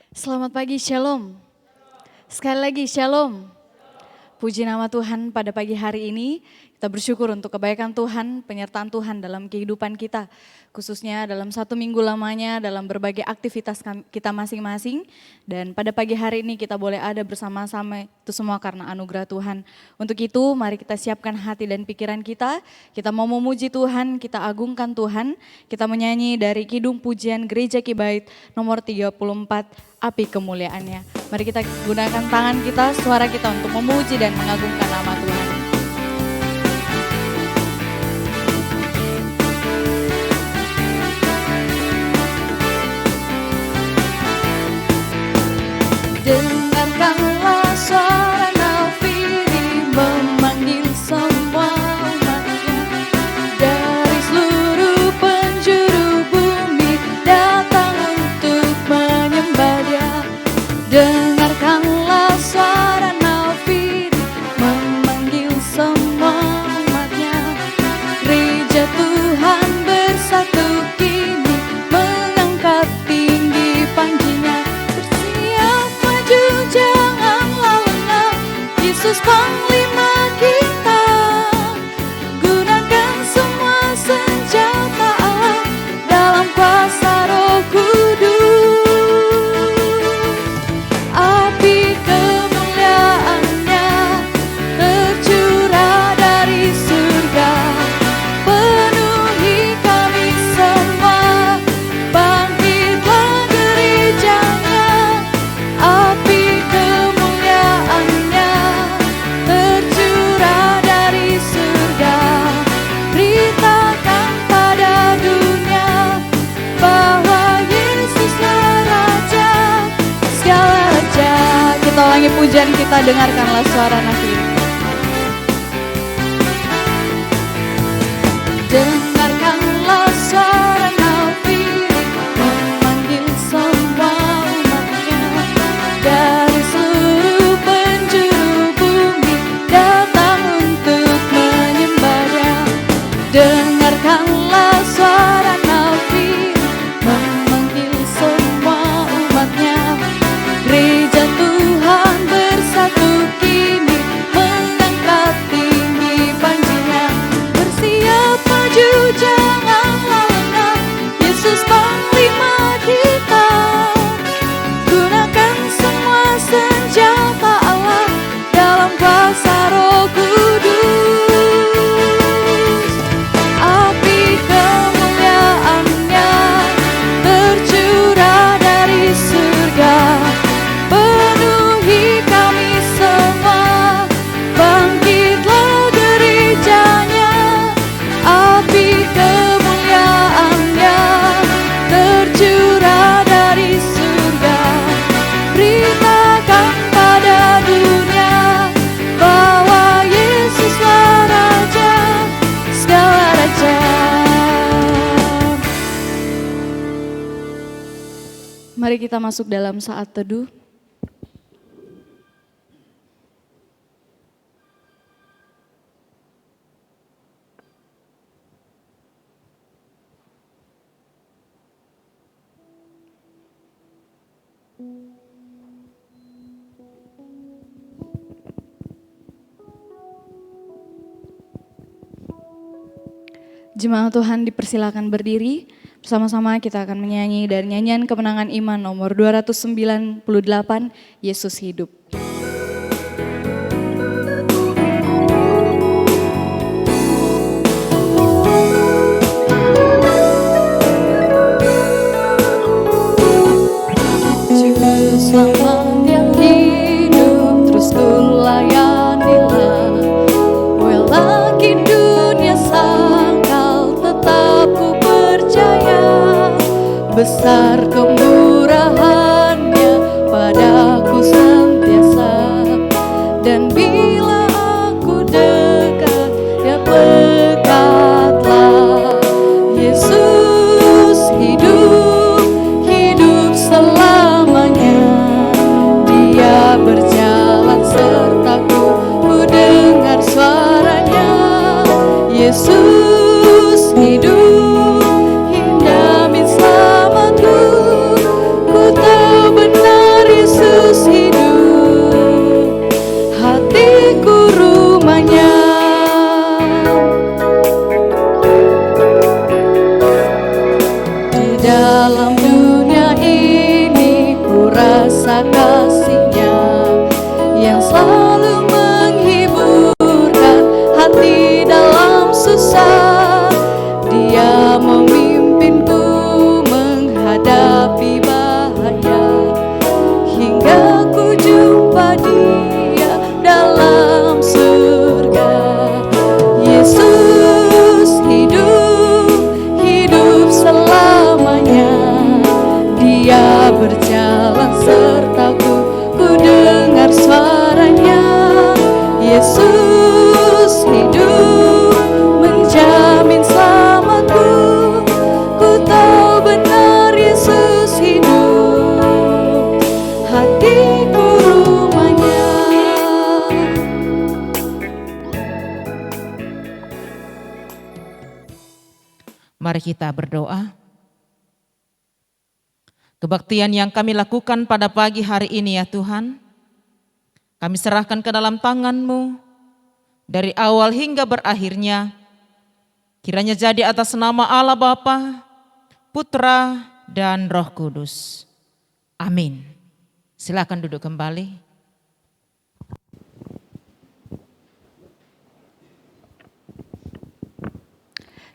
Selamat pagi, Shalom. Sekali lagi, Shalom. Puji nama Tuhan pada pagi hari ini. Kita bersyukur untuk kebaikan Tuhan, penyertaan Tuhan dalam kehidupan kita. Khususnya dalam 1 minggu lamanya, dalam berbagai aktivitas kita masing-masing. Dan pada pagi hari ini kita boleh ada bersama-sama, itu semua karena anugerah Tuhan. Untuk itu mari kita siapkan hati dan pikiran kita. Kita mau memuji Tuhan, kita agungkan Tuhan. Kita menyanyi dari Kidung Pujian Gereja Kibait nomor 34, Api Kemuliaannya. Mari kita gunakan tangan kita, suara kita untuk memuji dan mengagungkan nama Tuhan. Dengarkanlah suara nafiri memanggil semua umatnya. Dari seluruh penjuru bumi datang untuk menyembah Dia. Dengarkanlah suara nafiri memanggil semua umatnya. Gereja Tuhan bersatu kini mengangkat tinggi panjinya. Bersiap maju janganlah lengah, Yesus Panglima kita. Gunakan semua senjata Allah dalam kuasa Roh Kudus. Api kemuliaannya tercurah dari surga, penuhi kami semua. Bangkitlah gerejanya. Api kemuliaannya tercurah dari surga. Beritakan pada dunia bahwa Yesuslah Raja segala raja. Kita ulangi pujian kita, dengarkanlah suara nafiri. Dengarkanlah suara nafiri memanggil semua umatnya. Dari seluruh penjuru bumi datang untuk menyembah Dia. Dengarkanlah suara nafiri memanggil semua umatnya. Gereja Tuhan bersatu kini mengangkat tinggi panjinya. Bersiap maju janganlah lengah, Yesus Panglima kita. Gunakan semua senjata Allah dalam kuasa Roh Kudus. Api kemuliaannya tercurah dari surga, penuhi kami semua. Bangkitlah gerejanya. Api kemuliaannya tercurah dari surga. Beritakan pada dunia bahwa Yesuslah Raja segala raja. Mari kita masuk dalam saat teduh. Jemaat Tuhan dipersilakan berdiri. Bersama-sama kita akan menyanyi dari nyanyian kemenangan iman nomor 298, Yesus hidup. Juru selamat yang hidup terus kulayanilah. Welaki dunia sangkal tetap ku percaya. Besar kemurahannya padaku sentiasa. Dan bila aku dekat, Dia dekatlah. Yesus hidup, hidup selamanya. Dia berjalan sertaku, ku dengar suaranya. Yesus hidup, jamin selamatku. Mari kita berdoa. Kebaktian yang kami lakukan pada pagi hari ini ya Tuhan, kami serahkan ke dalam tangan-Mu dari awal hingga berakhirnya. Kiranya jadi atas nama Allah Bapa, Putra, dan Roh Kudus. Amin. Silakan duduk kembali.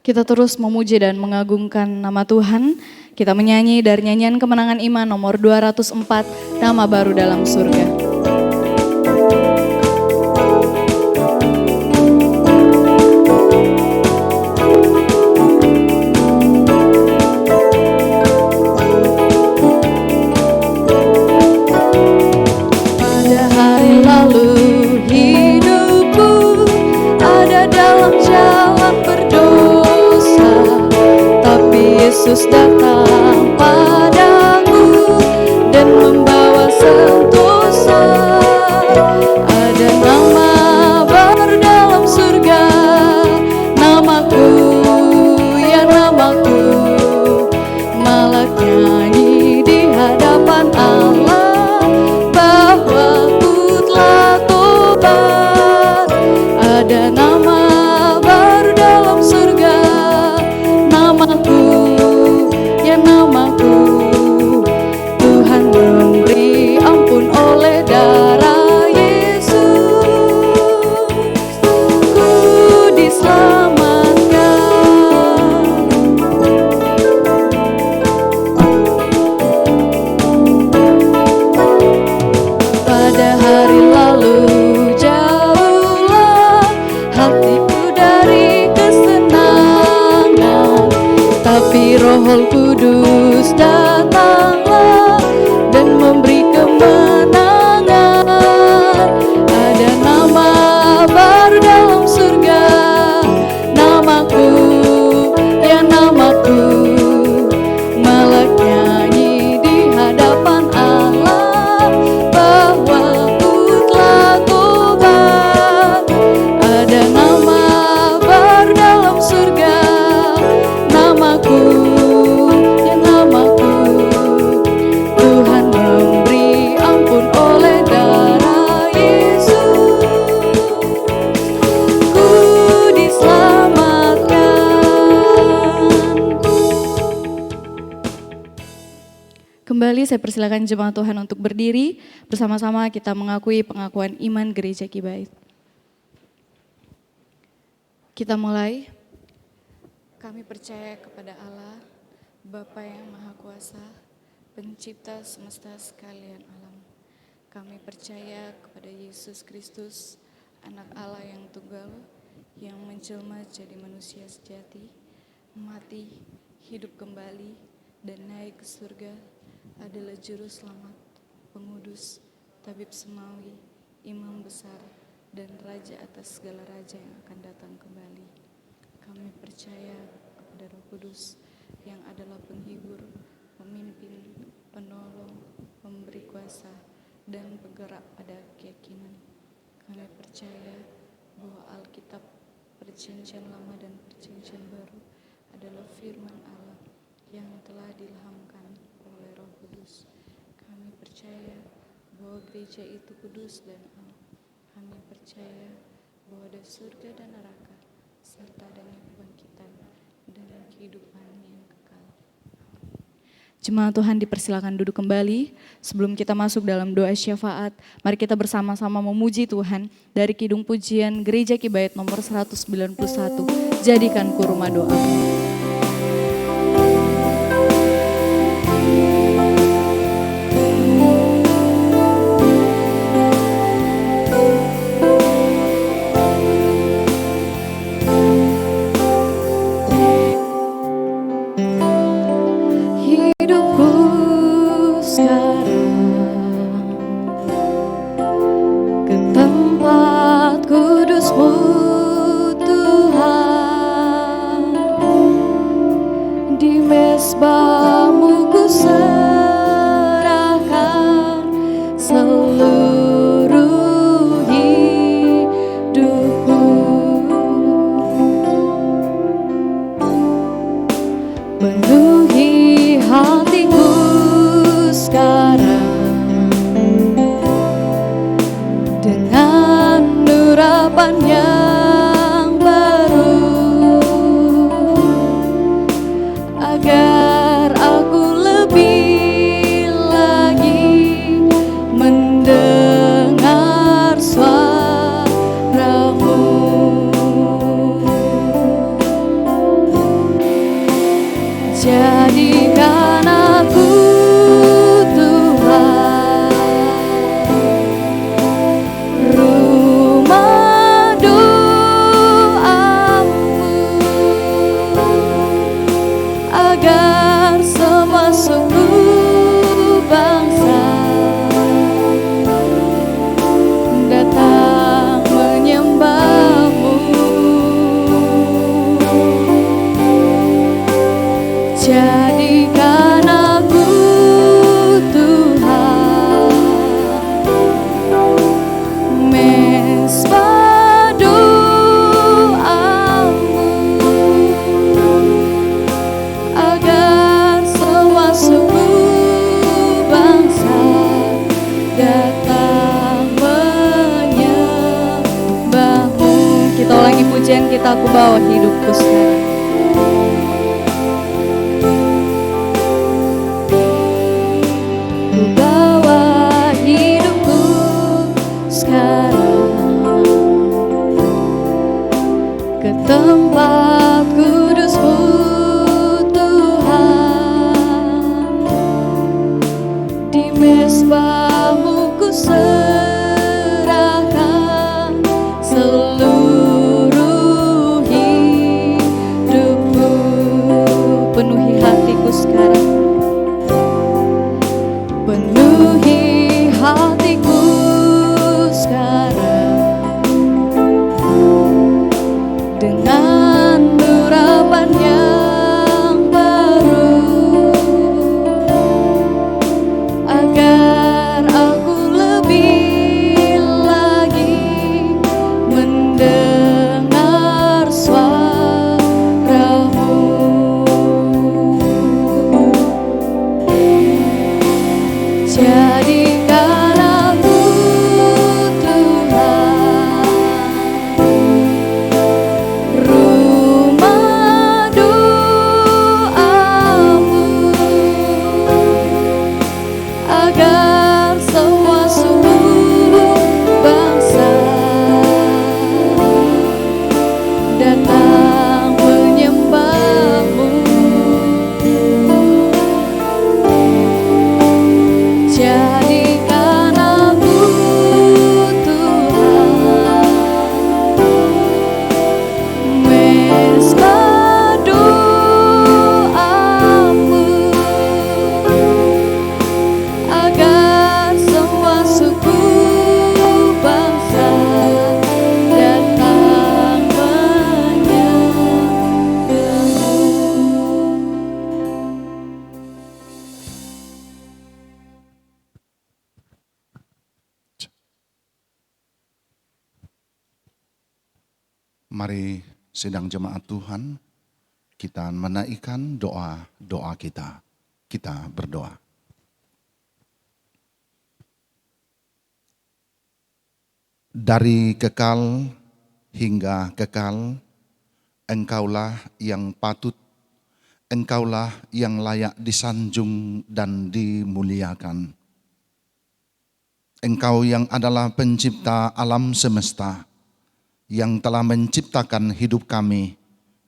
Kita terus memuji dan mengagungkan nama Tuhan. Kita menyanyi dari nyanyian Kemenangan Iman nomor 204, Nama Baru Dalam Surga. Pada hari lalu hidupku ada dalam jalan berdosa, tapi Yesus datang padaku dan membawa sentosa. Ada nama baru dalam surga, namaku, ya namaku. Malak nyanyi di hadapan Allah bahwa ku telah tobat. Ada nama baru dalam surga, namaku, ya namaku. Tuhan memberi ampun oleh darah Yesus, ku diselamatkan. Pada hari lalu jauhlah hatiku dari kesenangan, tapi Roh Kudus datanglah dan memberi kemenangan. Ada nama baru dalam surga, namaku, ya namaku. Malak nyanyi di hadapan Allah bahwa ku telah tobat. Ada nama baru dalam surga, namaku, ya namaku. Tuhan memberi ampun oleh darah Yesus, ku diselamatkan. Kembali saya persilakan jemaat Tuhan untuk berdiri. Bersama-sama kita mengakui pengakuan iman Gereja Kibait. Kita mulai. Kami percaya kepada Allah, Bapa yang Maha Kuasa, Pencipta semesta sekalian alam. Kami percaya kepada Yesus Kristus, Anak Allah yang tunggal, yang menjelma jadi manusia sejati, mati, hidup kembali, dan naik ke surga, adalah Juru Selamat, Pengudus, Tabib Semawi, Imam Besar, dan Raja atas segala raja yang akan datang kembali. Kami percaya kepada Roh Kudus yang adalah penghibur, pemimpin, penolong, pemberi kuasa, dan penggerak pada keyakinan. Kami percaya bahwa Alkitab, Perjanjian Lama dan Perjanjian Baru adalah firman Allah yang telah diilhamkan oleh Roh Kudus. Kami percaya bahwa gereja itu kudus dan am. Kami percaya bahwa ada surga dan neraka, serta adanya kebangkitan dan kehidupan yang kekal. Jemaat Tuhan dipersilakan duduk kembali. Sebelum kita masuk dalam doa syafaat, mari kita bersama-sama memuji Tuhan dari Kidung Pujian Gereja Kibait nomor 191, Jadikanku Rumah Doa. Mesbahmu ku serahkan seluruh hidupku. penuhi hatiku sekarang dengan urapan yang baru, agar aku lebih lagi mendengar suara-Mu. Jadikan aku Tuhan rumah doa-Mu, agar semua suku bangsa datang menyembah-Mu. Jadikan aku Tuhan mesbah doa-Mu, agar semua suku bangsa datang menyembah-Mu. Kita ulangi pujian kita, aku bawa hidupku sekarang. Ku bawa hidupku sekarang ke tempat kudus-Mu Tuhan. Di mesbah-Mu ku serahkan seluruh hidupku. Penuhi hatiku sekarang, penuhi hatiku sekarang dengan urapan yang baru, agar aku lebih lagi mendengar suara-Mu. Jadikan aku Tuhan rumah doa-Mu, agar semua suku bangsa datang menyembah-Mu. Jadikan aku Tuhan mesbah doa-Mu, agar semua suku bangsa datang menyembah-Mu. Mari sidang jemaat Tuhan, kita menaikkan doa-doa kita. Kita berdoa. Dari kekal hingga kekal, Engkaulah yang patut, Engkaulah yang layak disanjung dan dimuliakan. Engkau yang adalah pencipta alam semesta, yang telah menciptakan hidup kami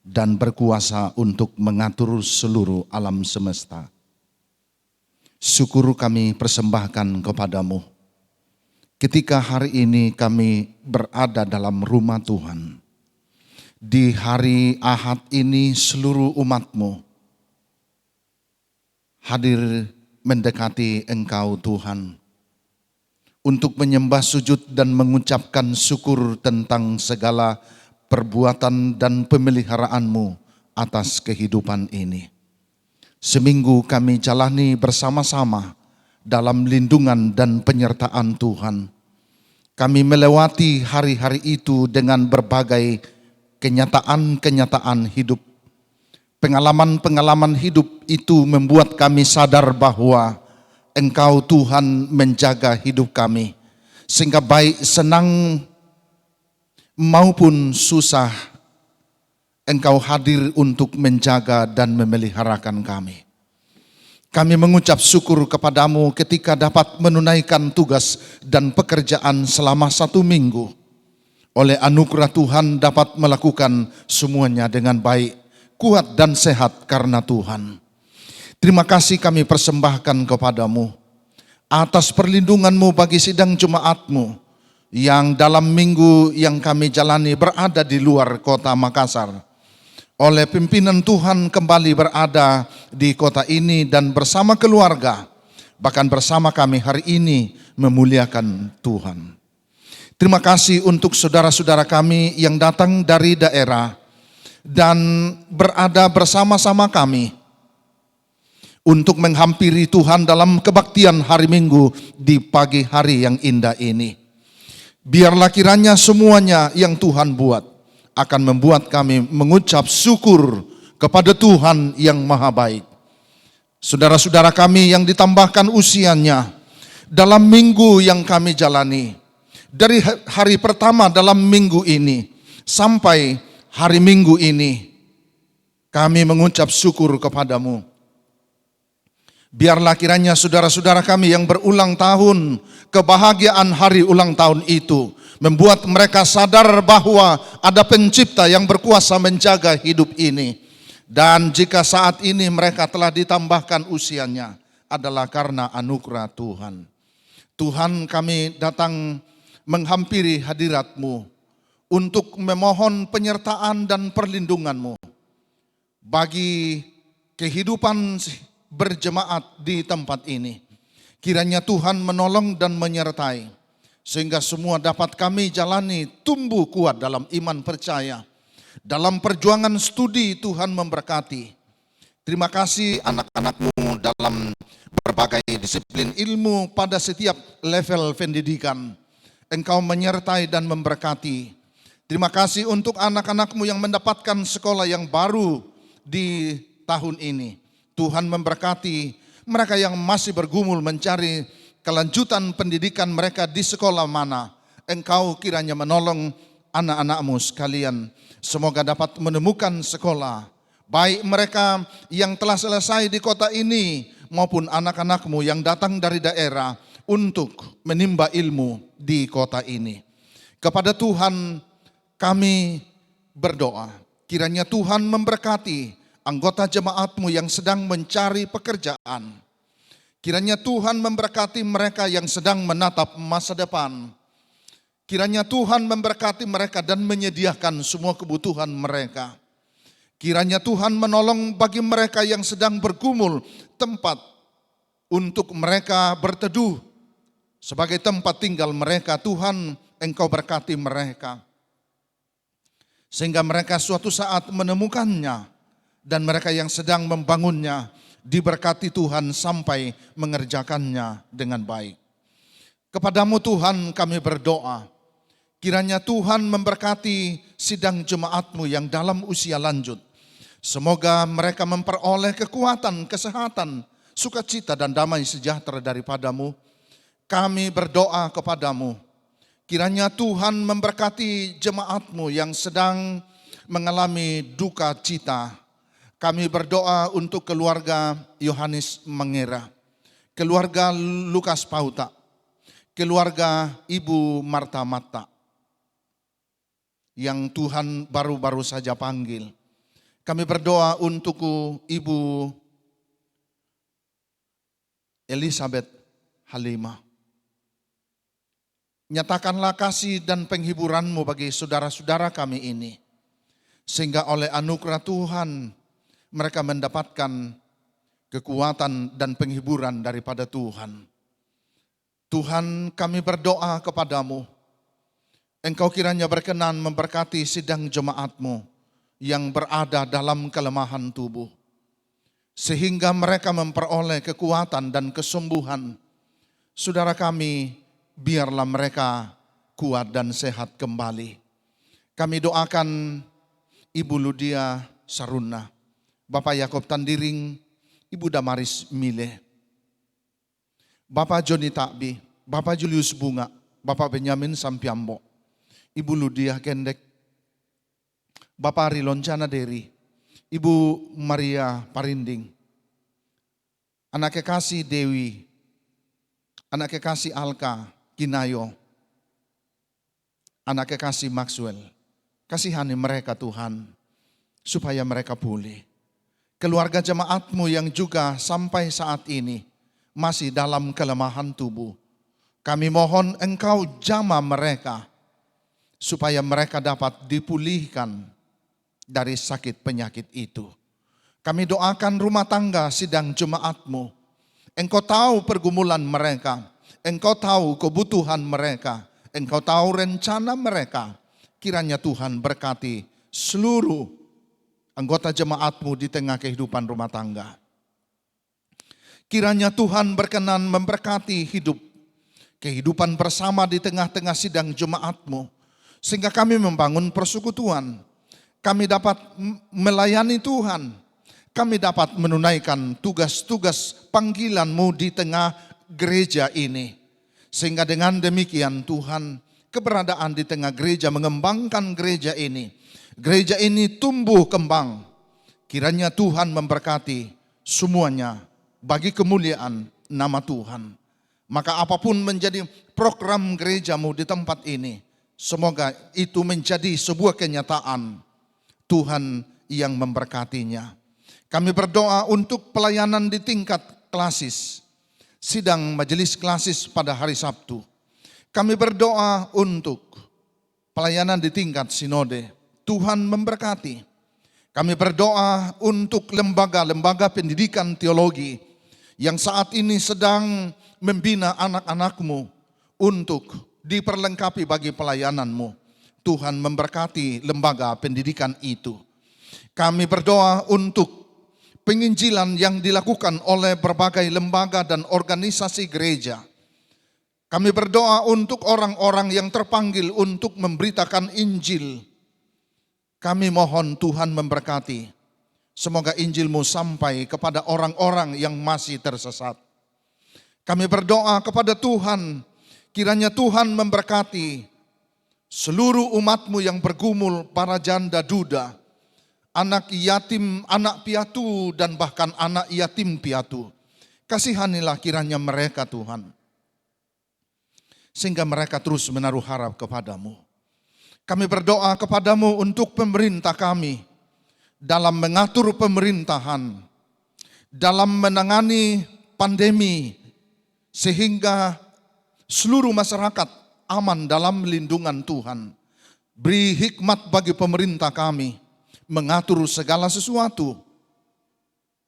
dan berkuasa untuk mengatur seluruh alam semesta. Syukur kami persembahkan kepadamu ketika hari ini kami berada dalam rumah Tuhan. Di hari Ahad ini seluruh umat-Mu hadir mendekati Engkau Tuhan, untuk menyembah sujud dan mengucapkan syukur tentang segala perbuatan dan pemeliharaan-Mu atas kehidupan ini. Seminggu kami jalani bersama-sama dalam lindungan dan penyertaan Tuhan. Kami melewati hari-hari itu dengan berbagai kenyataan-kenyataan hidup, Pengalaman-pengalaman hidup itu membuat kami sadar bahwa Engkau Tuhan menjaga hidup kami. Sehingga baik senang maupun susah, Engkau hadir untuk menjaga dan memeliharakan kami. Kami mengucap syukur kepadamu ketika dapat menunaikan tugas dan pekerjaan selama 1 minggu. Oleh anugerah Tuhan dapat melakukan semuanya dengan baik, kuat dan sehat karena Tuhan. Terima kasih kami persembahkan kepadamu atas perlindunganmu bagi sidang jemaatmu yang dalam minggu yang kami jalani berada di luar kota Makassar. Oleh pimpinan Tuhan kembali berada di kota ini dan bersama keluarga, bahkan bersama kami hari ini memuliakan Tuhan. Terima kasih untuk saudara-saudara kami yang datang dari daerah dan berada bersama-sama kami untuk menghampiri Tuhan dalam kebaktian hari Minggu di pagi hari yang indah ini. Biarlah kiranya semuanya yang Tuhan buat akan membuat kami mengucap syukur kepada Tuhan yang maha baik. Saudara-saudara kami yang ditambahkan usianya dalam minggu yang kami jalani, dari hari pertama dalam minggu ini sampai hari Minggu ini, kami mengucap syukur kepadamu. Biarlah kiranya saudara-saudara kami yang berulang tahun, kebahagiaan hari ulang tahun itu membuat mereka sadar bahwa ada pencipta yang berkuasa menjaga hidup ini. Dan jika saat ini mereka telah ditambahkan usianya adalah karena anugerah Tuhan. Tuhan, kami datang menghampiri hadirat-Mu untuk memohon penyertaan dan perlindungan-Mu bagi kehidupan berjemaat di tempat ini. Kiranya Tuhan menolong dan menyertai, sehingga semua dapat kami jalani tumbuh kuat dalam iman percaya. Dalam perjuangan studi Tuhan memberkati. Terima kasih anak-anak-Mu dalam berbagai disiplin ilmu pada setiap level pendidikan. Engkau menyertai dan memberkati. Terima kasih untuk anak-anak-Mu yang mendapatkan sekolah yang baru di tahun ini. Tuhan memberkati mereka yang masih bergumul mencari kelanjutan pendidikan mereka di sekolah mana. Engkau kiranya menolong anak-anak-Mu sekalian. Semoga dapat menemukan sekolah. Baik mereka yang telah selesai di kota ini maupun anak-anak-Mu yang datang dari daerah untuk menimba ilmu di kota ini. Kepada Tuhan kami berdoa. Kiranya Tuhan memberkati anggota jemaat-Mu yang sedang mencari pekerjaan. Kiranya Tuhan memberkati mereka yang sedang menatap masa depan. Kiranya Tuhan memberkati mereka dan menyediakan semua kebutuhan mereka. Kiranya Tuhan menolong bagi mereka yang sedang bergumul tempat untuk mereka berteduh sebagai tempat tinggal mereka. Tuhan, Engkau berkati mereka sehingga mereka suatu saat menemukannya, dan mereka yang sedang membangunnya diberkati Tuhan sampai mengerjakannya dengan baik. Kepadamu Tuhan kami berdoa, kiranya Tuhan memberkati sidang jemaat-Mu yang dalam usia lanjut. Semoga mereka memperoleh kekuatan, kesehatan, sukacita dan damai sejahtera daripada-Mu. Kami berdoa kepadamu, kiranya Tuhan memberkati jemaat-Mu yang sedang mengalami duka cita. Kami berdoa untuk keluarga Yohanes Mangera, keluarga Lukas Pauta, keluarga Ibu Marta Mata yang Tuhan baru-baru saja panggil. Kami berdoa untuk Ibu Elizabeth Halimah. Nyatakanlah kasih dan penghiburan-Mu bagi saudara-saudara kami ini, sehingga oleh anugerah Tuhan mereka mendapatkan kekuatan dan penghiburan daripada Tuhan. Tuhan, kami berdoa kepadamu, Engkau kiranya berkenan memberkati sidang jemaat-Mu yang berada dalam kelemahan tubuh, sehingga mereka memperoleh kekuatan dan kesembuhan. Saudara kami, biarlah mereka kuat dan sehat kembali. Kami doakan Ibu Ludia Saruna, Bapak Yakob Tandiring, Ibu Damaris Mile, Bapak Joni Takbi, Bapak Julius Bunga, Bapak Benyamin Sampiambo, Ibu Ludia Kendek, Bapak Riloncana Deri, Ibu Maria Parinding, anak kekasih Dewi, anak kekasih Alka Kinayo, anak kekasih Maxwell. Kasihani mereka Tuhan, supaya mereka pulih. Keluarga jemaat-Mu yang juga sampai saat ini masih dalam kelemahan tubuh, kami mohon Engkau jamah mereka, supaya mereka dapat dipulihkan dari sakit penyakit itu. Kami doakan rumah tangga sidang jemaat-Mu. Engkau tahu pergumulan mereka, Engkau tahu kebutuhan mereka, Engkau tahu rencana mereka. Kiranya Tuhan berkati seluruh anggota jemaat-Mu di tengah kehidupan rumah tangga. Kiranya Tuhan berkenan memberkati kehidupan bersama di tengah-tengah sidang jemaat-Mu, sehingga kami membangun persekutuan. Kami dapat melayani Tuhan, kami dapat menunaikan tugas-tugas panggilan-Mu di tengah gereja ini. Sehingga dengan demikian Tuhan, keberadaan di tengah gereja mengembangkan gereja ini. Gereja ini tumbuh kembang. Kiranya Tuhan memberkati semuanya bagi kemuliaan nama Tuhan. Maka apapun menjadi program gereja-Mu di tempat ini, semoga itu menjadi sebuah kenyataan Tuhan yang memberkatinya. Kami berdoa untuk pelayanan di tingkat klasis, sidang majelis klasis pada hari Sabtu. Kami berdoa untuk pelayanan di tingkat sinode, Tuhan memberkati. Kami berdoa untuk lembaga-lembaga pendidikan teologi yang saat ini sedang membina anak-anak-Mu untuk diperlengkapi bagi pelayanan-Mu. Tuhan memberkati lembaga pendidikan itu. Kami berdoa untuk penginjilan yang dilakukan oleh berbagai lembaga dan organisasi gereja. Kami berdoa untuk orang-orang yang terpanggil untuk memberitakan Injil. Kami mohon Tuhan memberkati. Semoga Injil-Mu sampai kepada orang-orang yang masih tersesat. Kami berdoa kepada Tuhan, kiranya Tuhan memberkati seluruh umat-Mu yang bergumul, para janda duda, anak yatim, anak piatu, dan bahkan anak yatim piatu. Kasihanilah kiranya mereka Tuhan, sehingga mereka terus menaruh harap kepada-Mu. Kami berdoa kepada-Mu untuk pemerintah kami, dalam mengatur pemerintahan, dalam menangani pandemi, sehingga seluruh masyarakat aman dalam lindungan Tuhan. Beri hikmat bagi pemerintah kami mengatur segala sesuatu,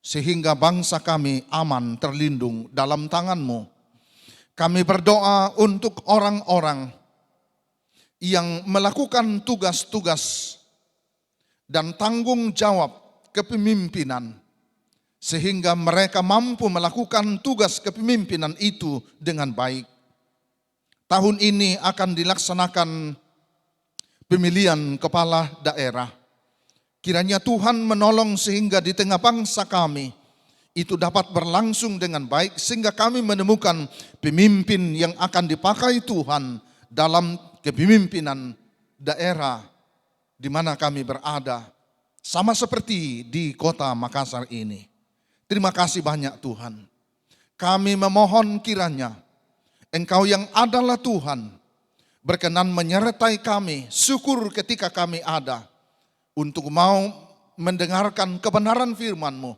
sehingga bangsa kami aman terlindung dalam tangan-Mu. Kami berdoa untuk orang-orang yang melakukan tugas-tugas dan tanggung jawab kepemimpinan, sehingga mereka mampu melakukan tugas kepemimpinan itu dengan baik. Tahun ini akan dilaksanakan pemilihan kepala daerah. Kiranya Tuhan menolong sehingga di tengah bangsa kami itu dapat berlangsung dengan baik, sehingga kami menemukan pemimpin yang akan dipakai Tuhan dalam kepemimpinan daerah di mana kami berada, sama seperti di kota Makassar ini. Terima kasih banyak Tuhan. Kami memohon kiranya Engkau yang adalah Tuhan berkenan menyertai kami, syukur ketika kami ada, untuk mau mendengarkan kebenaran firman-Mu.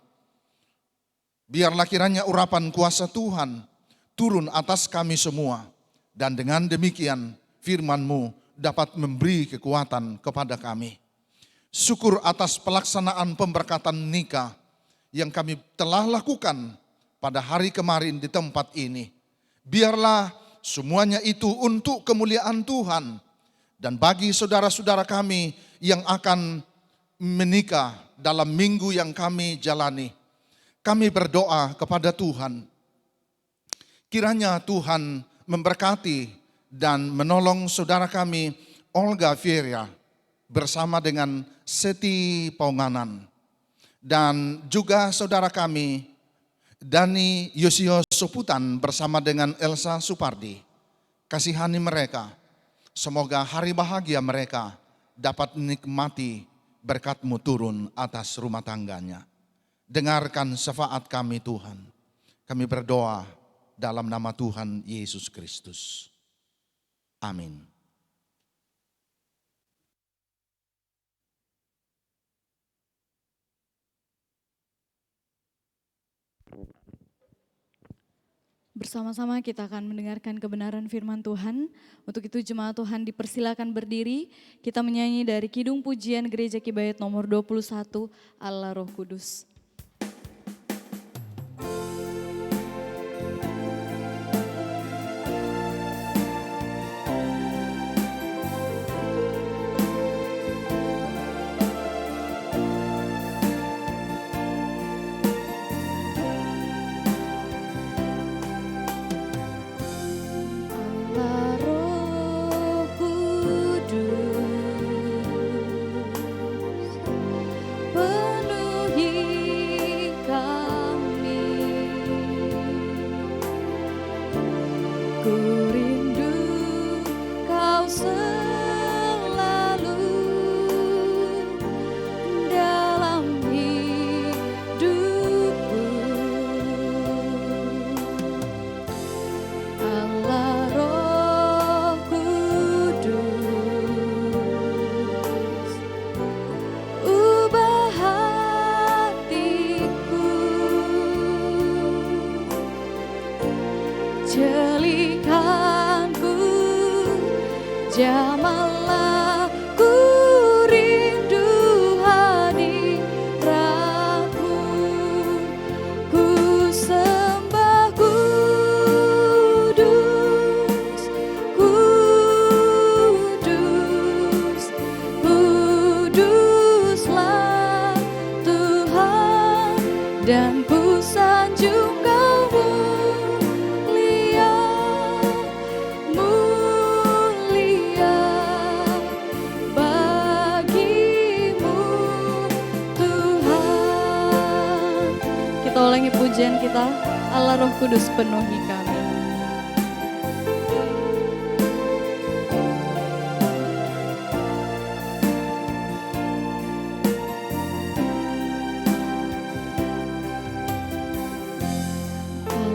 Biarlah kiranya urapan kuasa Tuhan turun atas kami semua, dan dengan demikian firman-Mu dapat memberi kekuatan kepada kami. Syukur atas pelaksanaan pemberkatan nikah yang kami telah lakukan pada hari kemarin di tempat ini. Biarlah semuanya itu untuk kemuliaan Tuhan, dan bagi saudara-saudara kami yang akan menikah dalam minggu yang kami jalani, kami berdoa kepada Tuhan. Kiranya Tuhan memberkati dan menolong saudara kami Olga Fieria bersama dengan Seti Paunganan. Dan juga saudara kami Dani Yosio Soputan bersama dengan Elsa Supardi. Kasihani mereka, semoga hari bahagia mereka dapat menikmati berkat-Mu turun atas rumah tangganya. Dengarkan syafaat kami Tuhan. Kami berdoa dalam nama Tuhan Yesus Kristus. Amin. Bersama-sama kita akan mendengarkan kebenaran firman Tuhan. Untuk itu jemaat Tuhan dipersilakan berdiri. Kita menyanyi dari Kidung Pujian Gereja Kibayat nomor 21, Allah Roh Kudus. Allah Roh Kudus, penuhi kami. Ku rindu Kau selalu dalam hidupku. Allah Roh Kudus, ubah hatiku, celikanku, jamahlah ku rindu hadirat-Mu. Ku sembah kudus, kudus, kuduslah Tuhan, dan ku sanjung Kau mulia, mulia bagimu Tuhan. Kita ulangi pujian kita, Allah Roh Kudus penuhi kami.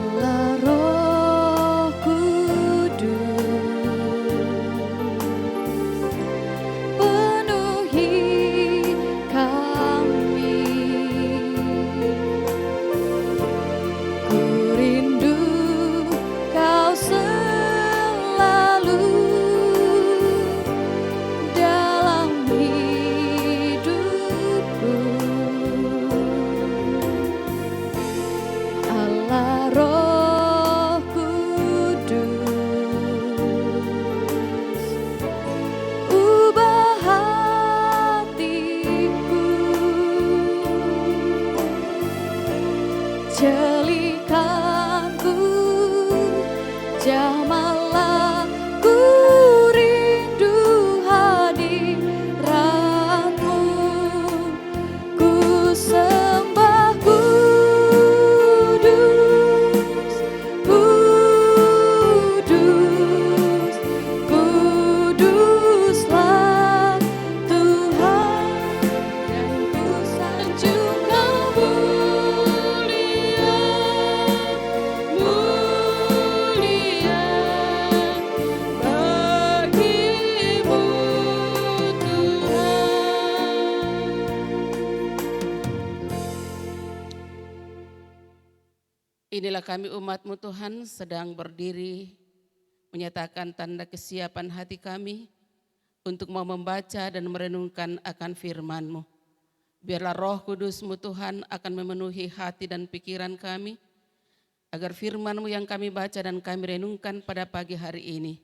Allah Roh Kudus, penuhi kami. Ku rindu Kau selalu dalam hidupku. Allah Roh Kudus, ubah hatiku, celikanku, jamahlah ku rindu hadirat-Mu. Ku sembah kudus, kudus, kuduslah Tuhan, dan ku sanjung Kau mulia, mulia bagimu Tuhan. Inilah kami umat-Mu Tuhan sedang berdiri menyatakan tanda kesiapan hati kami untuk mau membaca dan merenungkan akan firman-Mu. Biarlah Roh Kudus-Mu Tuhan akan memenuhi hati dan pikiran kami, agar firman-Mu yang kami baca dan kami renungkan pada pagi hari ini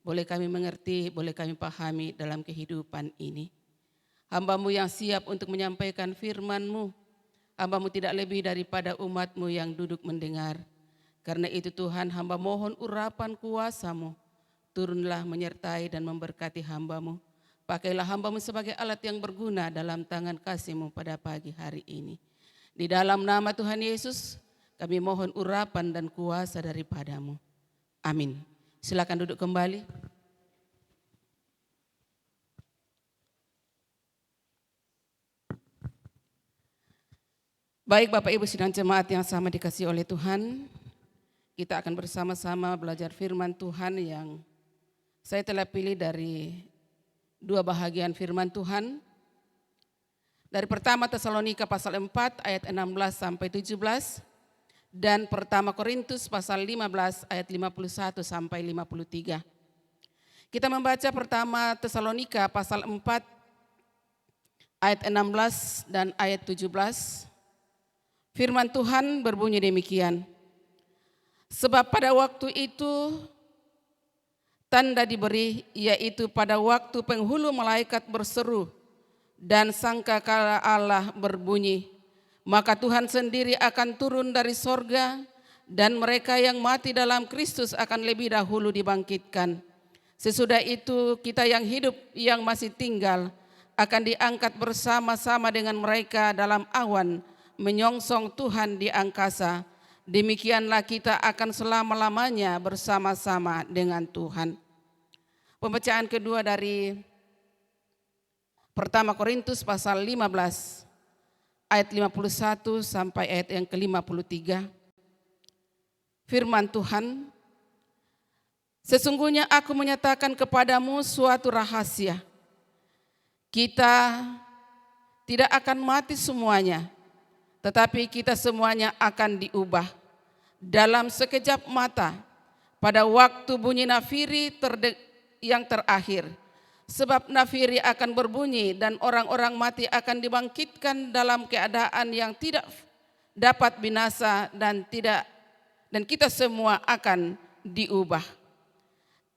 boleh kami mengerti, boleh kami pahami dalam kehidupan ini. Hamba-Mu yang siap untuk menyampaikan firman-Mu, hamba-Mu tidak lebih daripada umat-Mu yang duduk mendengar. Karena itu Tuhan, hamba mohon urapan kuasa-Mu turunlah menyertai dan memberkati hamba-Mu. Pakailah hamba-Mu sebagai alat yang berguna dalam tangan kasih-Mu pada pagi hari ini. Di dalam nama Tuhan Yesus, kami mohon urapan dan kuasa daripada-Mu. Amin. Silakan duduk kembali. Baik Bapak Ibu sidang jemaat yang sama dikasihi oleh Tuhan, kita akan bersama-sama belajar firman Tuhan yang saya telah pilih dari dua bahagian firman Tuhan. Dari pertama Tesalonika pasal 4 ayat 16 sampai 17 dan pertama Korintus pasal 15 ayat 51 sampai 53. Kita membaca pertama Tesalonika pasal 4 ayat 16 dan ayat 17. Firman Tuhan berbunyi demikian. Sebab pada waktu itu tanda diberi, yaitu pada waktu penghulu malaikat berseru dan sangkakala Allah berbunyi, maka Tuhan sendiri akan turun dari sorga dan mereka yang mati dalam Kristus akan lebih dahulu dibangkitkan. Sesudah itu kita yang hidup yang masih tinggal akan diangkat bersama-sama dengan mereka dalam awan menyongsong Tuhan di angkasa. Demikianlah kita akan selama-lamanya bersama-sama dengan Tuhan. Pembacaan kedua dari pertama Korintus pasal 15 ayat 51 sampai ayat yang ke-53. Firman Tuhan, sesungguhnya aku menyatakan kepadamu suatu rahasia. Kita tidak akan mati semuanya, tetapi kita semuanya akan diubah dalam sekejap mata pada waktu bunyi nafiri yang terakhir. Sebab nafiri akan berbunyi dan orang-orang mati akan dibangkitkan dalam keadaan yang tidak dapat binasa dan kita semua akan diubah.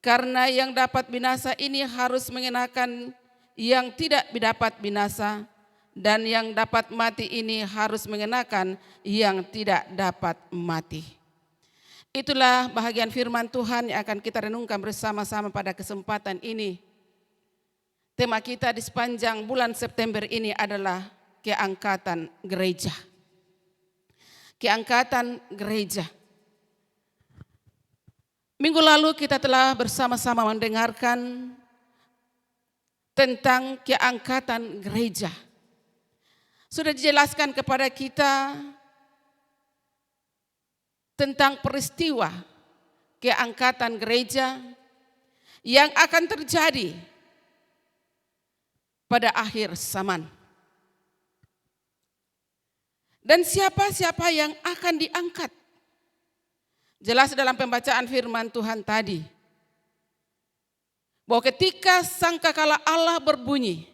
Karena yang dapat binasa ini harus mengenakan yang tidak dapat binasa, dan yang dapat mati ini harus mengenakan yang tidak dapat mati. Itulah bahagian firman Tuhan yang akan kita renungkan bersama-sama pada kesempatan ini. Tema kita di sepanjang bulan September ini adalah keangkatan gereja. Keangkatan gereja. Minggu lalu kita telah bersama-sama mendengarkan tentang keangkatan gereja. Sudah dijelaskan kepada kita tentang peristiwa keangkatan gereja yang akan terjadi pada akhir zaman. Dan siapa-siapa yang akan diangkat. Jelas dalam pembacaan firman Tuhan tadi, bahwa ketika sangkakala Allah berbunyi,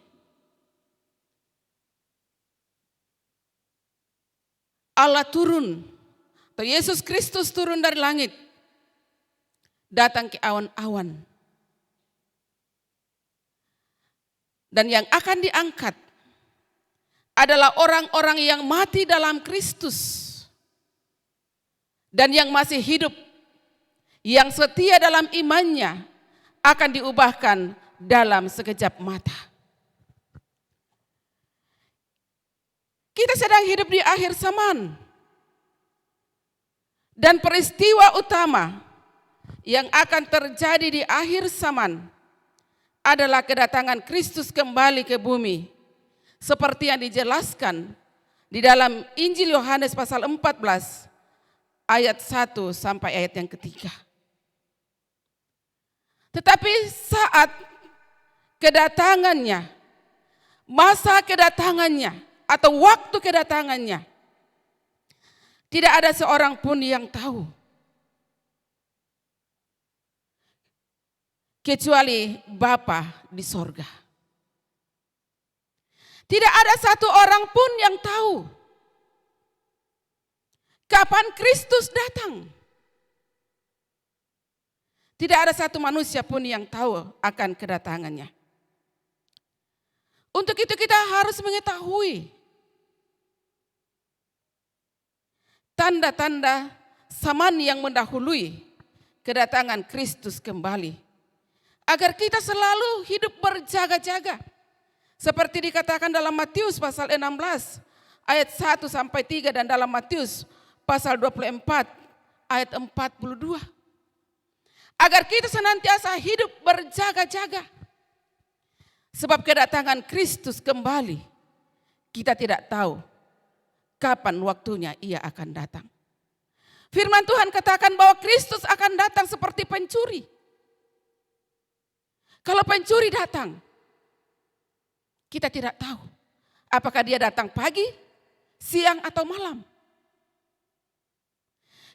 Allah turun, atau Yesus Kristus turun dari langit, datang ke awan-awan. Dan yang akan diangkat adalah orang-orang yang mati dalam Kristus dan yang masih hidup, yang setia dalam imannya akan diubahkan dalam sekejap mata. Kita sedang hidup di akhir zaman. Dan peristiwa utama yang akan terjadi di akhir zaman adalah kedatangan Kristus kembali ke bumi. Seperti yang dijelaskan di dalam Injil Yohanes pasal 14 ayat 1 sampai ayat yang ketiga. Tetapi saat kedatangannya, masa kedatangannya, atau waktu kedatangannya, tidak ada seorang pun yang tahu. Kecuali Bapa di sorga. Tidak ada satu orang pun yang tahu kapan Kristus datang. Tidak ada satu manusia pun yang tahu akan kedatangannya. Untuk itu kita harus mengetahui tanda-tanda zaman yang mendahului kedatangan Kristus kembali agar kita selalu hidup berjaga-jaga. Seperti dikatakan dalam Matius pasal 16 ayat 1 sampai 3 dan dalam Matius pasal 24 ayat 42. Agar kita senantiasa hidup berjaga-jaga. Sebab kedatangan Kristus kembali, kita tidak tahu kapan waktunya ia akan datang. Firman Tuhan katakan bahwa Kristus akan datang seperti pencuri. Kalau pencuri datang, kita tidak tahu apakah dia datang pagi, siang atau malam.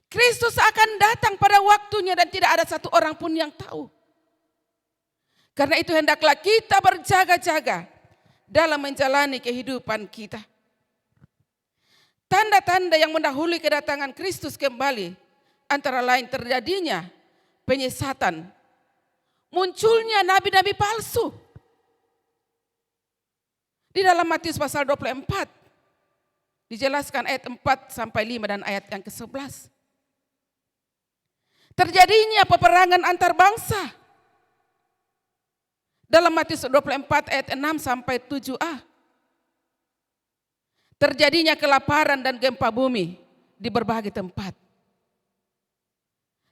Kristus akan datang pada waktunya dan tidak ada satu orang pun yang tahu. Karena itu hendaklah kita berjaga-jaga dalam menjalani kehidupan kita. Tanda-tanda yang mendahului kedatangan Kristus kembali antara lain terjadinya penyesatan, munculnya nabi-nabi palsu. Di dalam Matius pasal 24 dijelaskan ayat 4 sampai 5 dan ayat yang ke-11. Terjadinya peperangan antar bangsa. Dalam Matius 24 ayat 6 sampai 7a. Terjadinya kelaparan dan gempa bumi di berbagai tempat.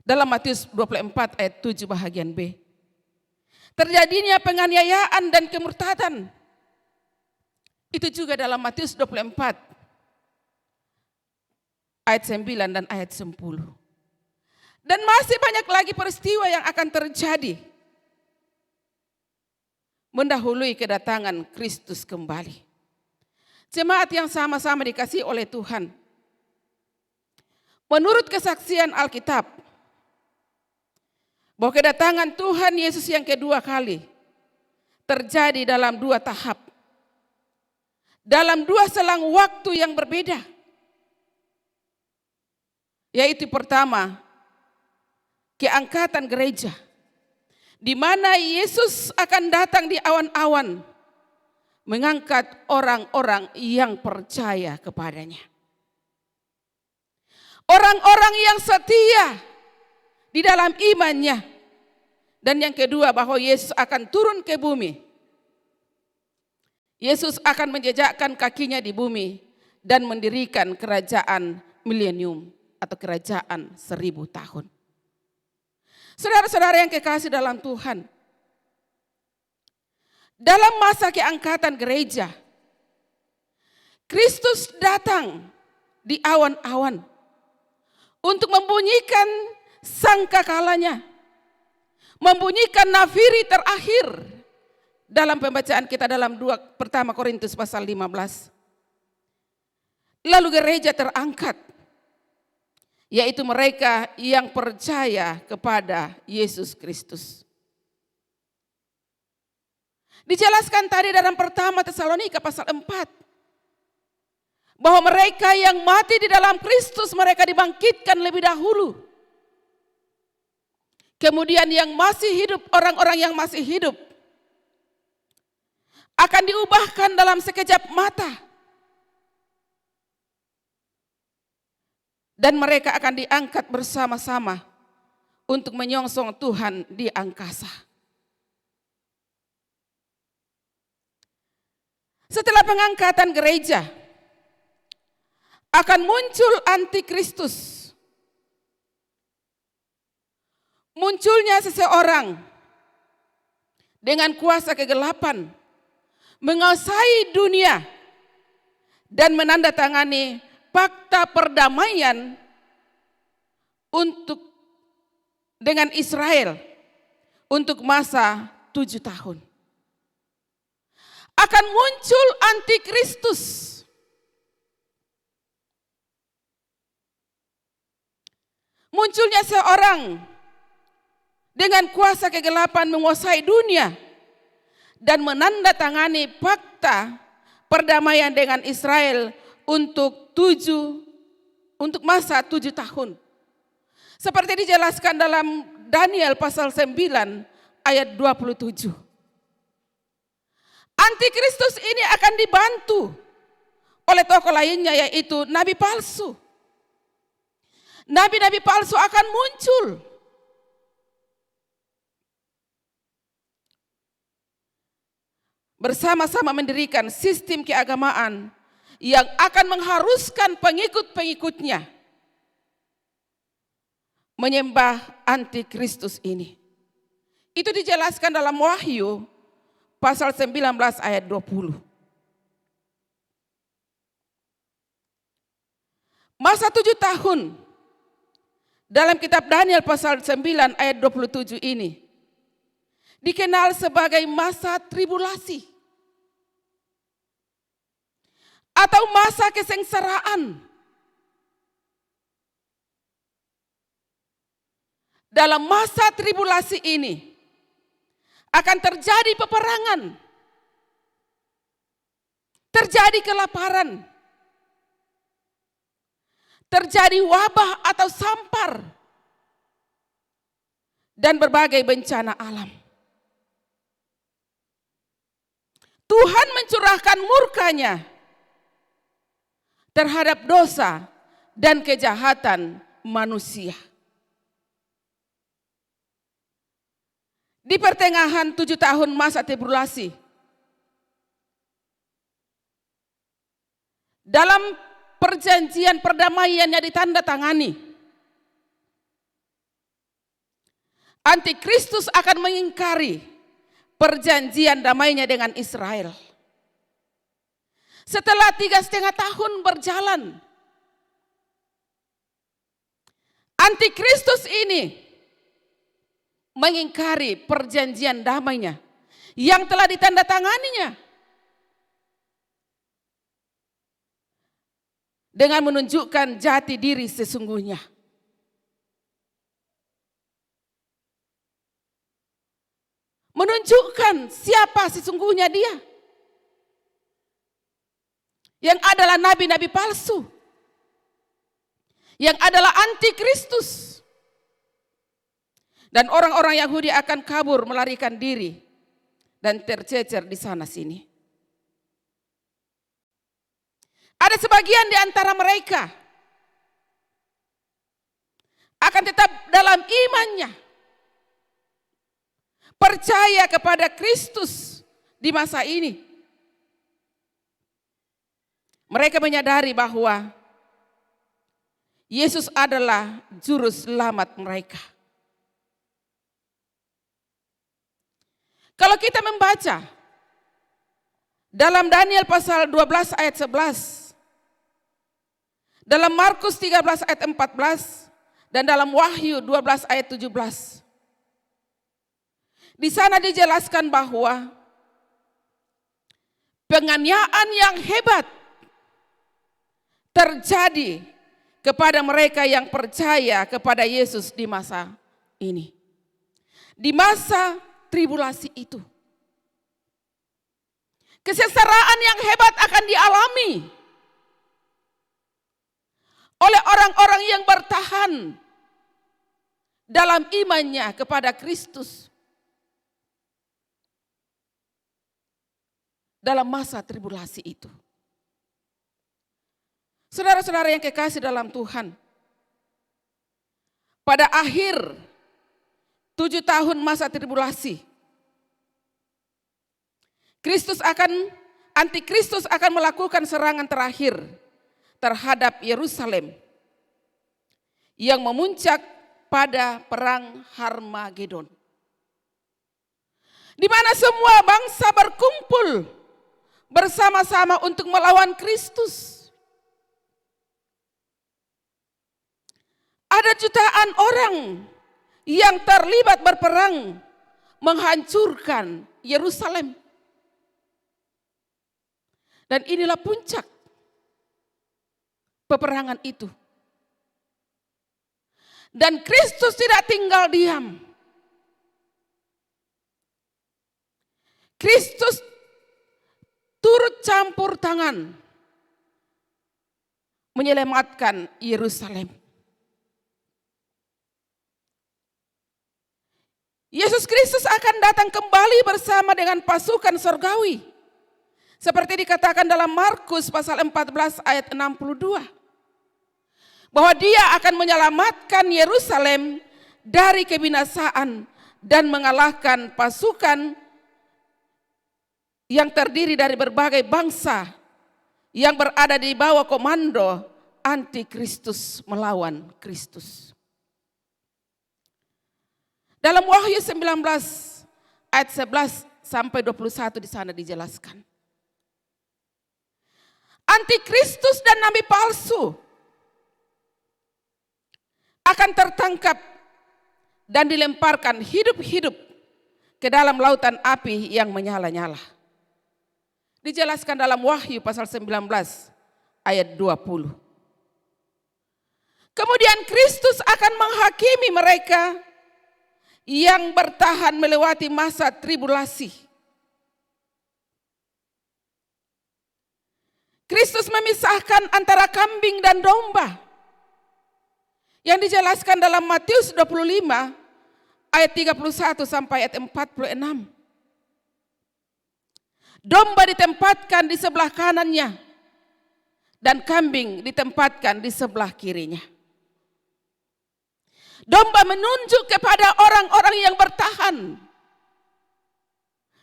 Dalam Matius 24 ayat 7 bahagian B. Terjadinya penganiayaan dan kemurtadan. Itu juga dalam Matius 24 ayat 9 dan ayat 10. Dan masih banyak lagi peristiwa yang akan terjadi mendahului kedatangan Kristus kembali. Jemaat yang sama-sama dikasihi oleh Tuhan. Menurut kesaksian Alkitab, bahwa kedatangan Tuhan Yesus yang kedua kali terjadi dalam 2 tahap. Dalam 2 selang waktu yang berbeda. Yaitu pertama, keangkatan gereja. Di mana Yesus akan datang di awan-awan, mengangkat orang-orang yang percaya kepadanya. Orang-orang yang setia di dalam imannya. Dan yang kedua, bahwa Yesus akan turun ke bumi. Yesus akan menjejakkan kakinya di bumi dan mendirikan kerajaan milenium atau kerajaan 1000 tahun. Saudara-saudara yang kekasih dalam Tuhan, dalam masa keangkatan gereja, Kristus datang di awan-awan untuk membunyikan sangkakalanya, membunyikan nafiri terakhir dalam pembacaan kita dalam 1 Korintus pasal 15. Lalu gereja terangkat, yaitu mereka yang percaya kepada Yesus Kristus. Dijelaskan tadi dalam 1 Tesalonika pasal 4. Bahwa mereka yang mati di dalam Kristus mereka dibangkitkan lebih dahulu. Kemudian yang masih hidup, orang-orang yang masih hidup akan diubahkan dalam sekejap mata. Dan mereka akan diangkat bersama-sama untuk menyongsong Tuhan di angkasa. Setelah pengangkatan gereja, akan muncul antikristus. Munculnya seseorang dengan kuasa kegelapan, menguasai dunia dan menandatangani fakta perdamaian dengan Israel untuk masa 7 tahun. Akan muncul antikristus. Munculnya seorang dengan kuasa kegelapan menguasai dunia dan menandatangani fakta perdamaian dengan Israel untuk masa 7 tahun. Seperti dijelaskan dalam Daniel pasal 9 ayat 27. Antikristus ini akan dibantu oleh tokoh lainnya, yaitu nabi palsu. Nabi-nabi palsu akan muncul. bersama-sama mendirikan sistem keagamaan yang akan mengharuskan pengikut-pengikutnya menyembah antikristus ini. Itu dijelaskan dalam Wahyu pasal 19 ayat 20. Masa 7 tahun dalam kitab Daniel pasal 9 ayat 27 ini dikenal sebagai masa tribulasi atau masa kesengsaraan. Dalam masa tribulasi ini akan terjadi peperangan, terjadi kelaparan, terjadi wabah atau sampar, dan berbagai bencana alam. Tuhan mencurahkan murkanya terhadap dosa dan kejahatan manusia. Di pertengahan 7 tahun masa tribulasi, dalam perjanjian perdamaian yang ditandatangani, Antikristus akan mengingkari perjanjian damainya dengan Israel. Setelah 3,5 tahun berjalan, Antikristus ini mengingkari perjanjian damainya yang telah ditandatanganinya dengan menunjukkan jati diri sesungguhnya. Menunjukkan siapa sesungguhnya dia, yang adalah nabi-nabi palsu, yang adalah antikristus. Dan orang-orang Yahudi akan kabur melarikan diri dan tercecer di sana sini. Ada sebagian di antara mereka akan tetap dalam imannya, percaya kepada Kristus di masa ini. Mereka menyadari bahwa Yesus adalah juru selamat mereka. Kalau kita membaca dalam Daniel pasal 12 ayat 11, dalam Markus 13 ayat 14, dan dalam Wahyu 12 ayat 17, di sana dijelaskan bahwa penganiayaan yang hebat terjadi kepada mereka yang percaya kepada Yesus di masa ini. Di masa tribulasi itu, kesengsaraan yang hebat akan dialami oleh orang-orang yang bertahan dalam imannya kepada Kristus dalam masa tribulasi itu. Saudara-saudara yang kekasih dalam Tuhan, pada akhir 7 tahun masa tribulasi, Antikristus akan melakukan serangan terakhir terhadap Yerusalem yang memuncak pada perang Harmagedon, di mana semua bangsa berkumpul bersama-sama untuk melawan Kristus. Ada jutaan orang yang terlibat berperang menghancurkan Yerusalem. Dan inilah puncak peperangan itu. Dan Kristus tidak tinggal diam. Kristus turut campur tangan menyelamatkan Yerusalem. Yesus Kristus akan datang kembali bersama dengan pasukan surgawi. Seperti dikatakan dalam Markus pasal 14 ayat 62. Bahwa dia akan menyelamatkan Yerusalem dari kebinasaan dan mengalahkan pasukan yang terdiri dari berbagai bangsa yang berada di bawah komando antikristus melawan Kristus. Dalam Wahyu 19 ayat 11 sampai 21 di sana dijelaskan. Antikristus dan nabi palsu akan tertangkap dan dilemparkan hidup-hidup ke dalam lautan api yang menyala-nyala. Dijelaskan dalam Wahyu pasal 19 ayat 20. Kemudian Kristus akan menghakimi mereka yang bertahan melewati masa tribulasi. Kristus memisahkan antara kambing dan domba. Yang dijelaskan dalam Matius 25 ayat 31 sampai ayat 46. Domba ditempatkan di sebelah kanannya dan kambing ditempatkan di sebelah kirinya. Domba menunjuk kepada orang-orang yang bertahan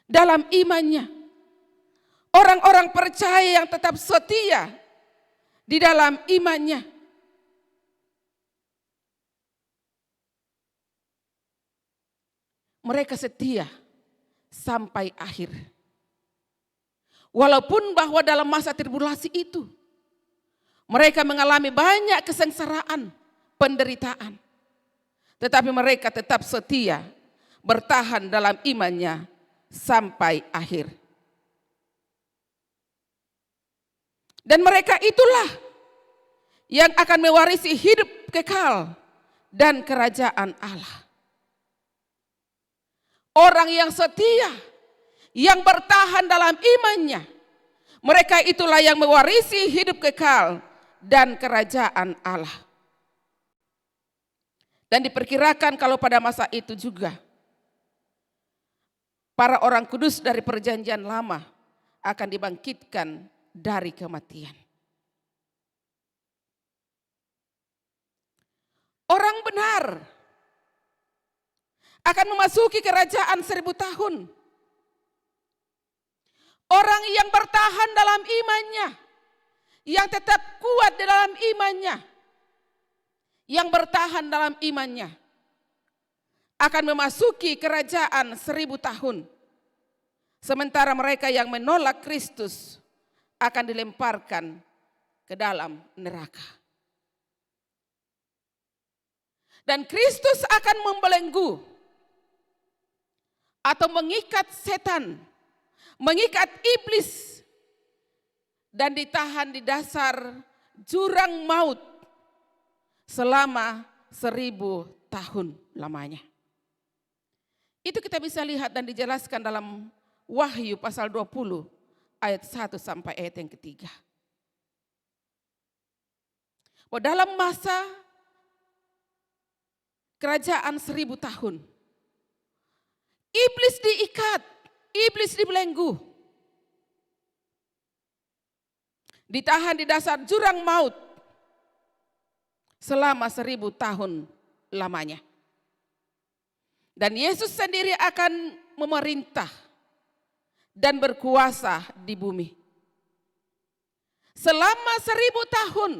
dalam imannya. Orang-orang percaya yang tetap setia di dalam imannya. Mereka setia sampai akhir. Walaupun bahwa dalam masa tribulasi itu mereka mengalami banyak kesengsaraan, penderitaan. Tetapi mereka tetap setia, bertahan dalam imannya sampai akhir. Dan mereka itulah yang akan mewarisi hidup kekal dan kerajaan Allah. Orang yang setia, yang bertahan dalam imannya, mereka itulah yang mewarisi hidup kekal dan kerajaan Allah. Dan diperkirakan kalau pada masa itu juga para orang kudus dari perjanjian lama akan dibangkitkan dari kematian. Orang benar akan memasuki kerajaan 1000 tahun. Orang yang bertahan dalam imannya, yang tetap kuat di dalam imannya, yang bertahan dalam imannya akan memasuki kerajaan 1000 tahun. Sementara mereka yang menolak Kristus akan dilemparkan ke dalam neraka. Dan Kristus akan membelenggu atau mengikat setan, mengikat iblis dan ditahan di dasar jurang maut selama 1000 tahun lamanya. Itu kita bisa lihat dan dijelaskan dalam Wahyu pasal 20 ayat 1 sampai ayat yang ketiga. Bahwa dalam masa kerajaan 1000 tahun, iblis diikat, iblis dibelenggu, ditahan di dasar jurang maut selama 1000 tahun lamanya. Dan Yesus sendiri akan memerintah dan berkuasa di bumi. Selama 1000 tahun,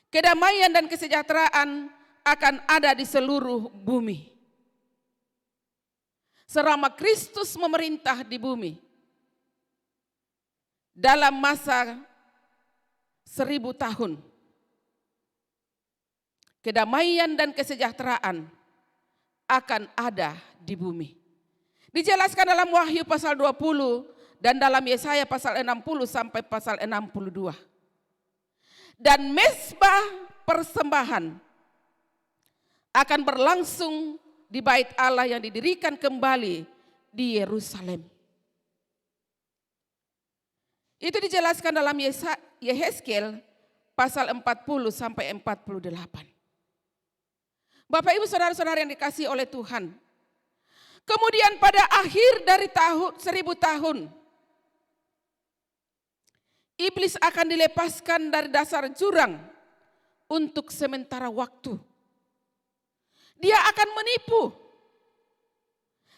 kedamaian dan kesejahteraan akan ada di seluruh bumi. Selama Kristus memerintah di bumi, dalam masa 1000 tahun, kedamaian dan kesejahteraan akan ada di bumi. Dijelaskan dalam Wahyu pasal 20 dan dalam Yesaya pasal 60 sampai pasal 62. Dan mezbah persembahan akan berlangsung di bait Allah yang didirikan kembali di Yerusalem. Itu dijelaskan dalam Yehezkiel pasal 40 sampai 48. Bapak Ibu saudara-saudara yang dikasihi oleh Tuhan. Kemudian pada akhir dari tahun 1000 tahun, iblis akan dilepaskan dari dasar jurang untuk sementara waktu. Dia akan menipu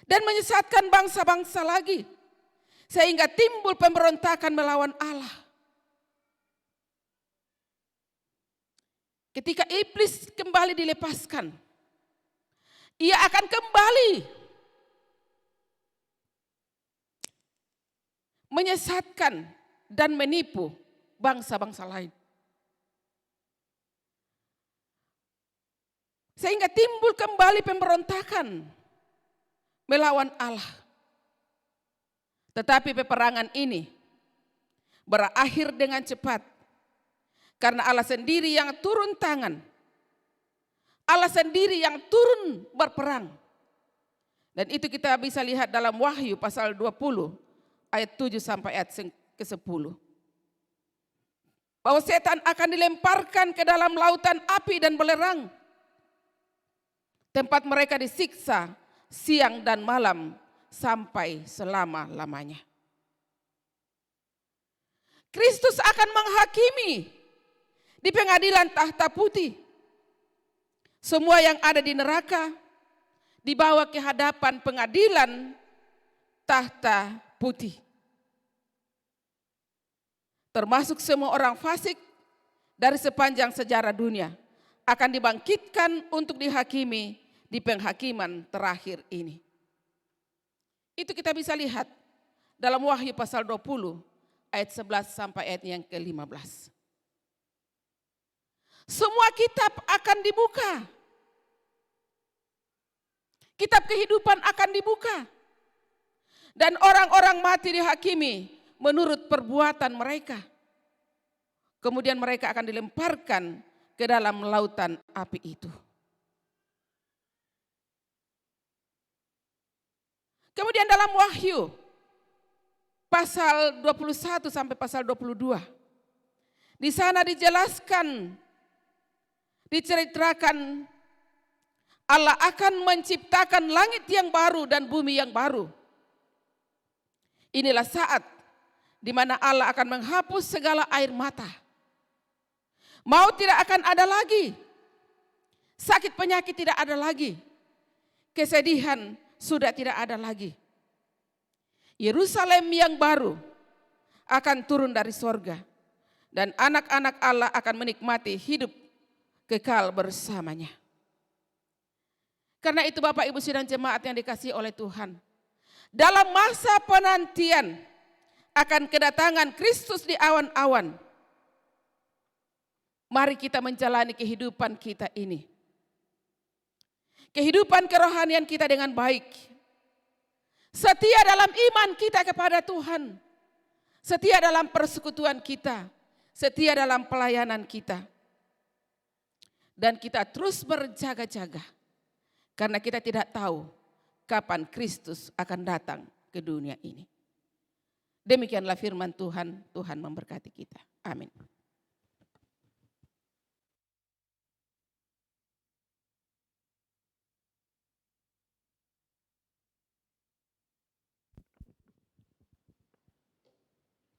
dan menyesatkan bangsa-bangsa lagi. Sehingga timbul pemberontakan melawan Allah. Ketika iblis kembali dilepaskan, ia akan kembali menyesatkan dan menipu bangsa-bangsa lain. Sehingga timbul kembali pemberontakan melawan Allah. Tetapi peperangan ini berakhir dengan cepat. Karena Allah sendiri yang turun tangan. Allah sendiri yang turun berperang. Dan itu kita bisa lihat dalam Wahyu pasal 20 ayat 7 sampai ayat ke-10. Bahwa setan akan dilemparkan ke dalam lautan api dan belerang. Tempat mereka disiksa siang dan malam sampai selama-lamanya. Kristus akan menghakimi di pengadilan tahta putih. Semua yang ada di neraka dibawa ke hadapan pengadilan tahta putih. Termasuk semua orang fasik dari sepanjang sejarah dunia akan dibangkitkan untuk dihakimi di penghakiman terakhir ini. Itu kita bisa lihat dalam Wahyu pasal 20 ayat 11 sampai ayat yang ke-15. Semua kitab akan dibuka. Kitab kehidupan akan dibuka. Dan orang-orang mati dihakimi menurut perbuatan mereka. Kemudian mereka akan dilemparkan ke dalam lautan api itu. Kemudian dalam Wahyu pasal 21 sampai pasal 22. Di sana dijelaskan, diceritakan Allah akan menciptakan langit yang baru dan bumi yang baru. Inilah saat di mana Allah akan menghapus segala air mata. Maut tidak akan ada lagi. Sakit penyakit tidak ada lagi. Kesedihan sudah tidak ada lagi. Yerusalem yang baru akan turun dari sorga. Dan anak-anak Allah akan menikmati hidup kekal bersamanya. Karena itu Bapak Ibu sidang jemaat yang dikasihi oleh Tuhan. Dalam masa penantian akan kedatangan Kristus di awan-awan. Mari kita menjalani kehidupan kita ini. Kehidupan kerohanian kita dengan baik. Setia dalam iman kita kepada Tuhan. Setia dalam persekutuan kita. Setia dalam pelayanan kita. Dan kita terus berjaga-jaga. Karena kita tidak tahu kapan Kristus akan datang ke dunia ini. Demikianlah firman Tuhan. Tuhan memberkati kita. Amin.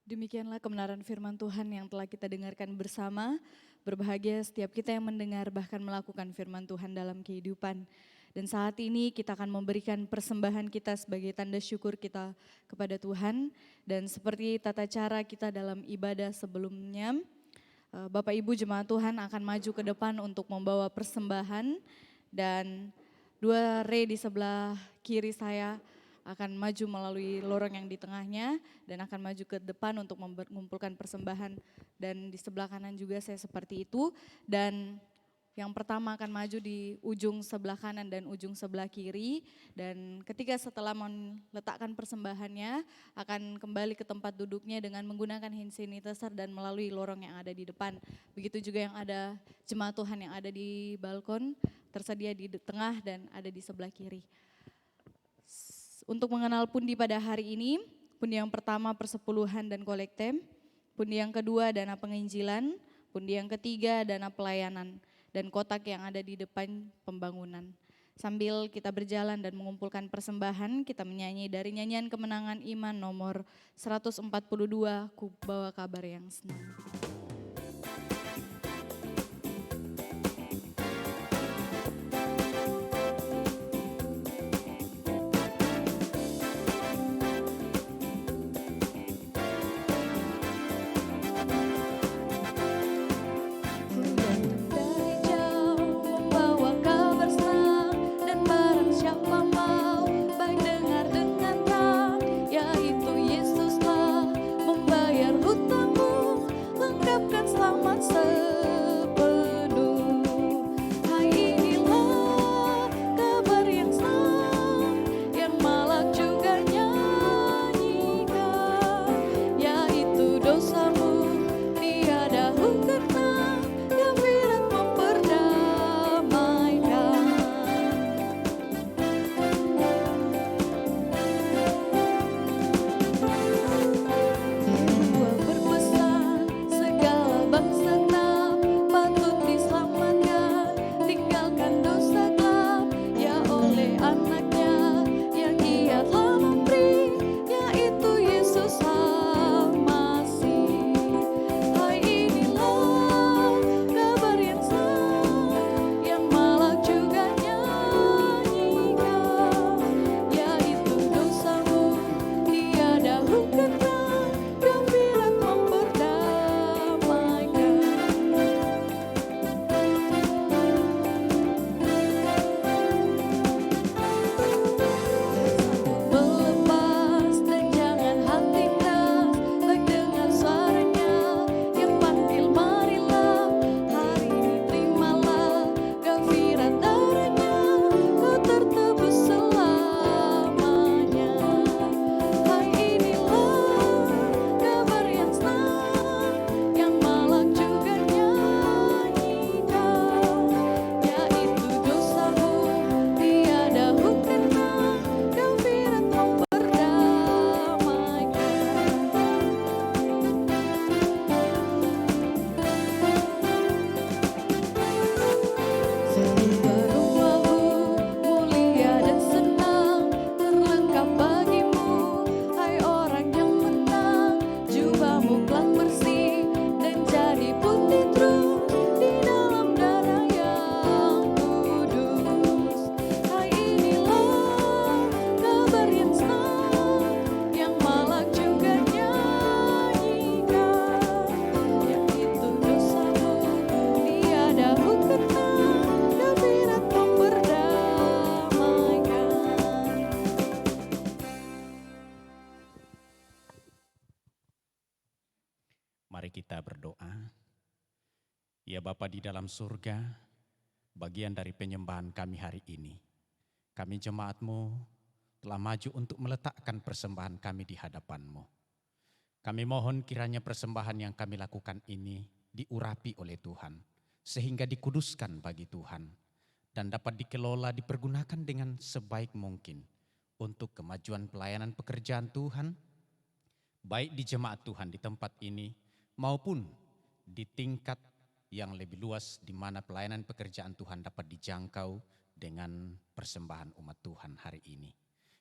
Demikianlah kebenaran firman Tuhan yang telah kita dengarkan bersama. Berbahagia setiap kita yang mendengar bahkan melakukan firman Tuhan dalam kehidupan. Dan saat ini kita akan memberikan persembahan kita sebagai tanda syukur kita kepada Tuhan. Dan seperti tata cara kita dalam ibadah sebelumnya, Bapak Ibu jemaat Tuhan akan maju ke depan untuk membawa persembahan. Dan dua re di sebelah kiri saya akan maju melalui lorong yang di tengahnya dan akan maju ke depan untuk mengumpulkan persembahan. Dan di sebelah kanan juga saya seperti itu. Dan yang pertama akan maju di ujung sebelah kanan dan ujung sebelah kiri. Dan ketika setelah meletakkan persembahannya akan kembali ke tempat duduknya dengan menggunakan hand sanitizer dan melalui lorong yang ada di depan. Begitu juga yang ada jemaat Tuhan yang ada di balkon tersedia di tengah dan ada di sebelah kiri. Untuk mengenal pundi pada hari ini, pundi yang pertama persepuluhan dan kolekte, pundi yang kedua dana penginjilan, pundi yang ketiga dana pelayanan, dan kotak yang ada di depan pembangunan. Sambil kita berjalan dan mengumpulkan persembahan, kita menyanyi dari nyanyian kemenangan iman nomor 142, Ku Bawa Kabar yang Senang. di dalam surga, bagian dari penyembahan kami hari ini. Kami jemaat-Mu telah maju untuk meletakkan persembahan kami di hadapan-Mu. Kami mohon kiranya persembahan yang kami lakukan ini diurapi oleh Tuhan, sehingga dikuduskan bagi Tuhan, dan dapat dikelola dipergunakan dengan sebaik mungkin untuk kemajuan pelayanan pekerjaan Tuhan, baik di jemaat Tuhan di tempat ini maupun di tingkat yang lebih luas di mana pelayanan pekerjaan Tuhan dapat dijangkau dengan persembahan umat Tuhan hari ini.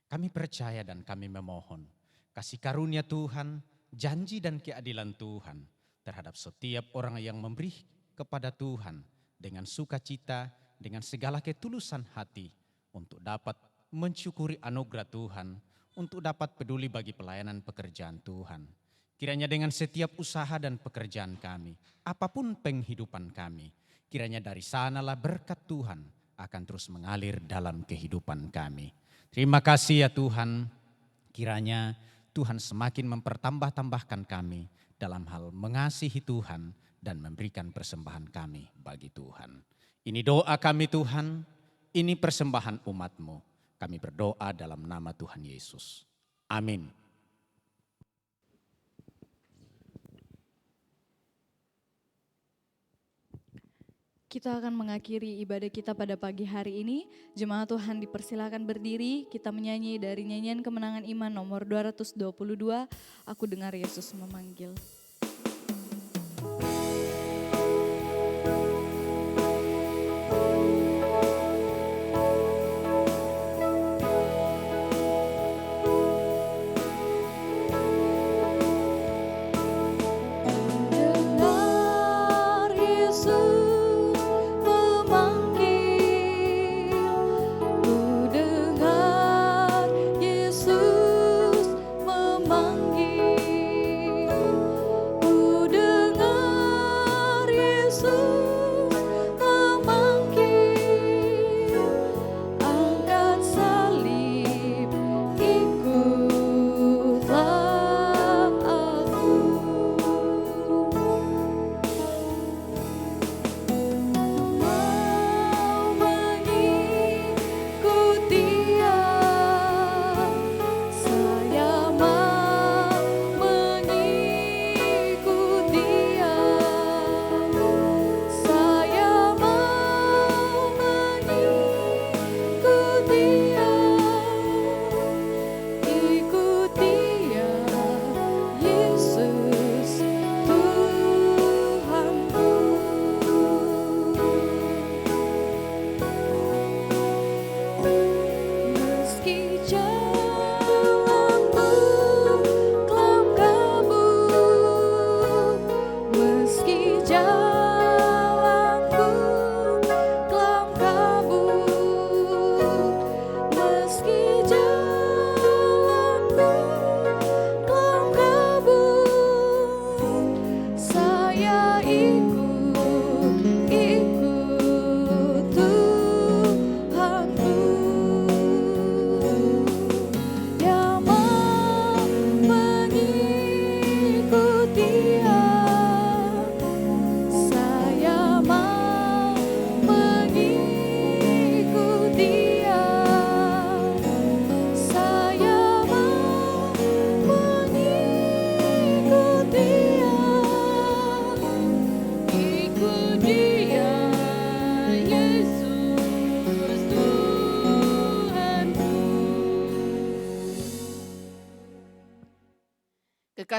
Kami percaya dan kami memohon kasih karunia Tuhan, janji dan keadilan Tuhan terhadap setiap orang yang memberi kepada Tuhan dengan sukacita, dengan segala ketulusan hati untuk dapat mensyukuri anugerah Tuhan, untuk dapat peduli bagi pelayanan pekerjaan Tuhan. Kiranya dengan setiap usaha dan pekerjaan kami, apapun penghidupan kami, kiranya dari sanalah berkat Tuhan akan terus mengalir dalam kehidupan kami. Terima kasih ya Tuhan, kiranya Tuhan semakin mempertambah-tambahkan kami dalam hal mengasihi Tuhan dan memberikan persembahan kami bagi Tuhan. Ini doa kami Tuhan, ini persembahan umat-Mu. Kami berdoa dalam nama Tuhan Yesus. Amin. Kita akan mengakhiri ibadah kita pada pagi hari ini. Jemaat Tuhan dipersilakan berdiri, kita menyanyi dari nyanyian Kemenangan Iman nomor 222, Aku Dengar Yesus Memanggil.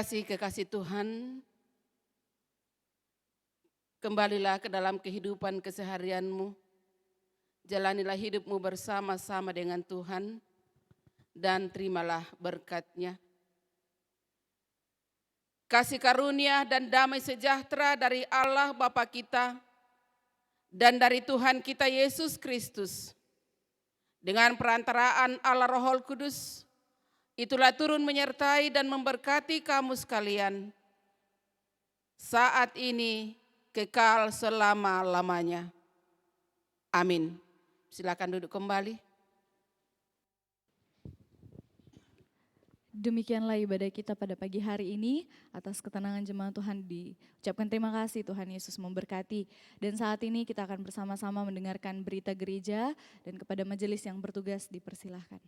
Kekasih Tuhan, kembalilah ke dalam kehidupan keseharianmu, jalanilah hidupmu bersama-sama dengan Tuhan, dan terimalah berkat-Nya. Kasih karunia dan damai sejahtera dari Allah Bapa kita dan dari Tuhan kita Yesus Kristus, dengan perantaraan Allah Roh Kudus, itulah turun menyertai dan memberkati kamu sekalian, saat ini kekal selama-lamanya. Amin. Silakan duduk kembali. Demikianlah ibadah kita pada pagi hari ini. Atas ketenangan jemaat Tuhan diucapkan terima kasih, Tuhan Yesus memberkati. Dan saat ini kita akan bersama-sama mendengarkan berita gereja, dan kepada majelis yang bertugas dipersilahkan.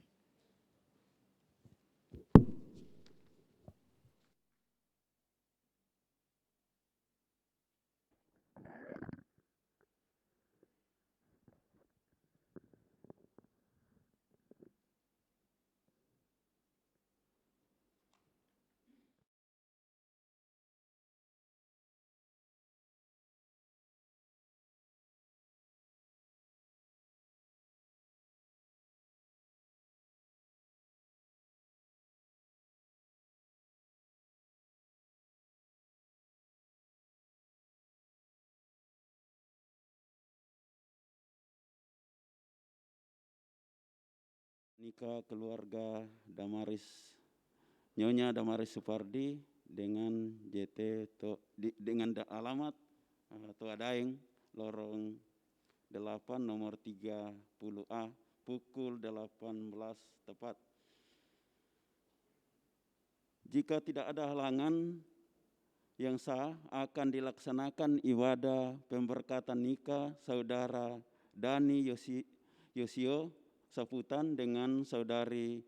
Nikah keluarga Damaris, Nyonya Damaris Supardi dengan JT dengan alamat Tua Daeng lorong 8 nomor 30A pukul 18 tepat. Jika tidak ada halangan yang sah, akan dilaksanakan ibadah pemberkatan nikah saudara Dani Yosio Saputan dengan saudari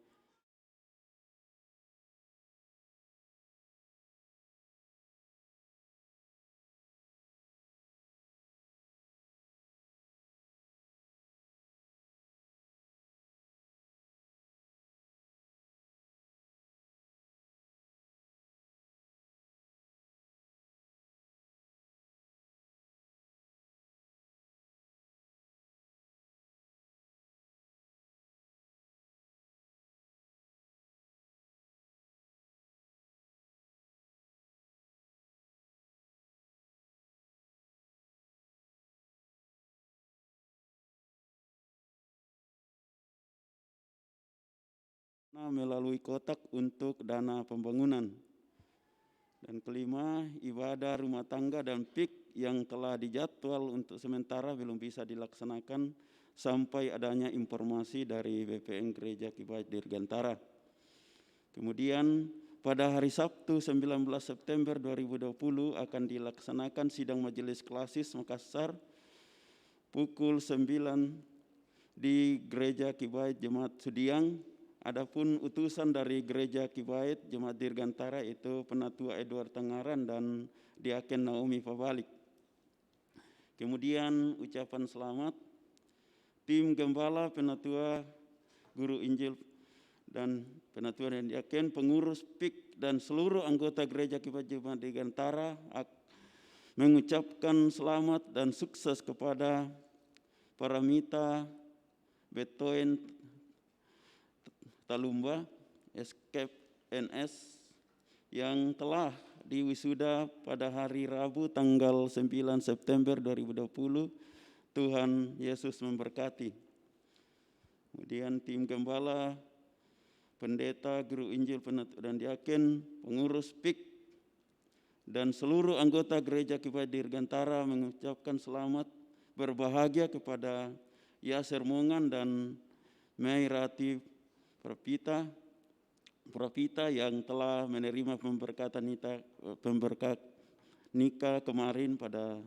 melalui kotak untuk dana pembangunan. Dan kelima, ibadah rumah tangga dan PIK yang telah dijadwal untuk sementara belum bisa dilaksanakan sampai adanya informasi dari BPN Gereja Kibait Dirgantara. Kemudian pada hari Sabtu 19 September 2020 akan dilaksanakan sidang majelis klasis Makassar pukul 9 di Gereja Kibait Jemaat Sudiang. Adapun utusan dari Gereja Kibait Jemaat Dirgantara itu Penatua Edward Tangaran dan Diaken Naomi Pabalik. Kemudian ucapan selamat tim gembala, penatua, guru Injil dan penatua dan diaken, pengurus PIK dan seluruh anggota Gereja Kibait Jemaat Dirgantara mengucapkan selamat dan sukses kepada Paramita Betoen Talumba, Escape NS, yang telah diwisuda pada hari Rabu tanggal 9 September 2020. Tuhan Yesus memberkati. Kemudian tim gembala, pendeta, guru Injil, penatua dan diaken, pengurus PIK, dan seluruh anggota Gereja Kibait Dirgantara mengucapkan selamat berbahagia kepada Yaser Mongan dan Mei Rati Propita yang telah menerima pemberkatan nikah kemarin pada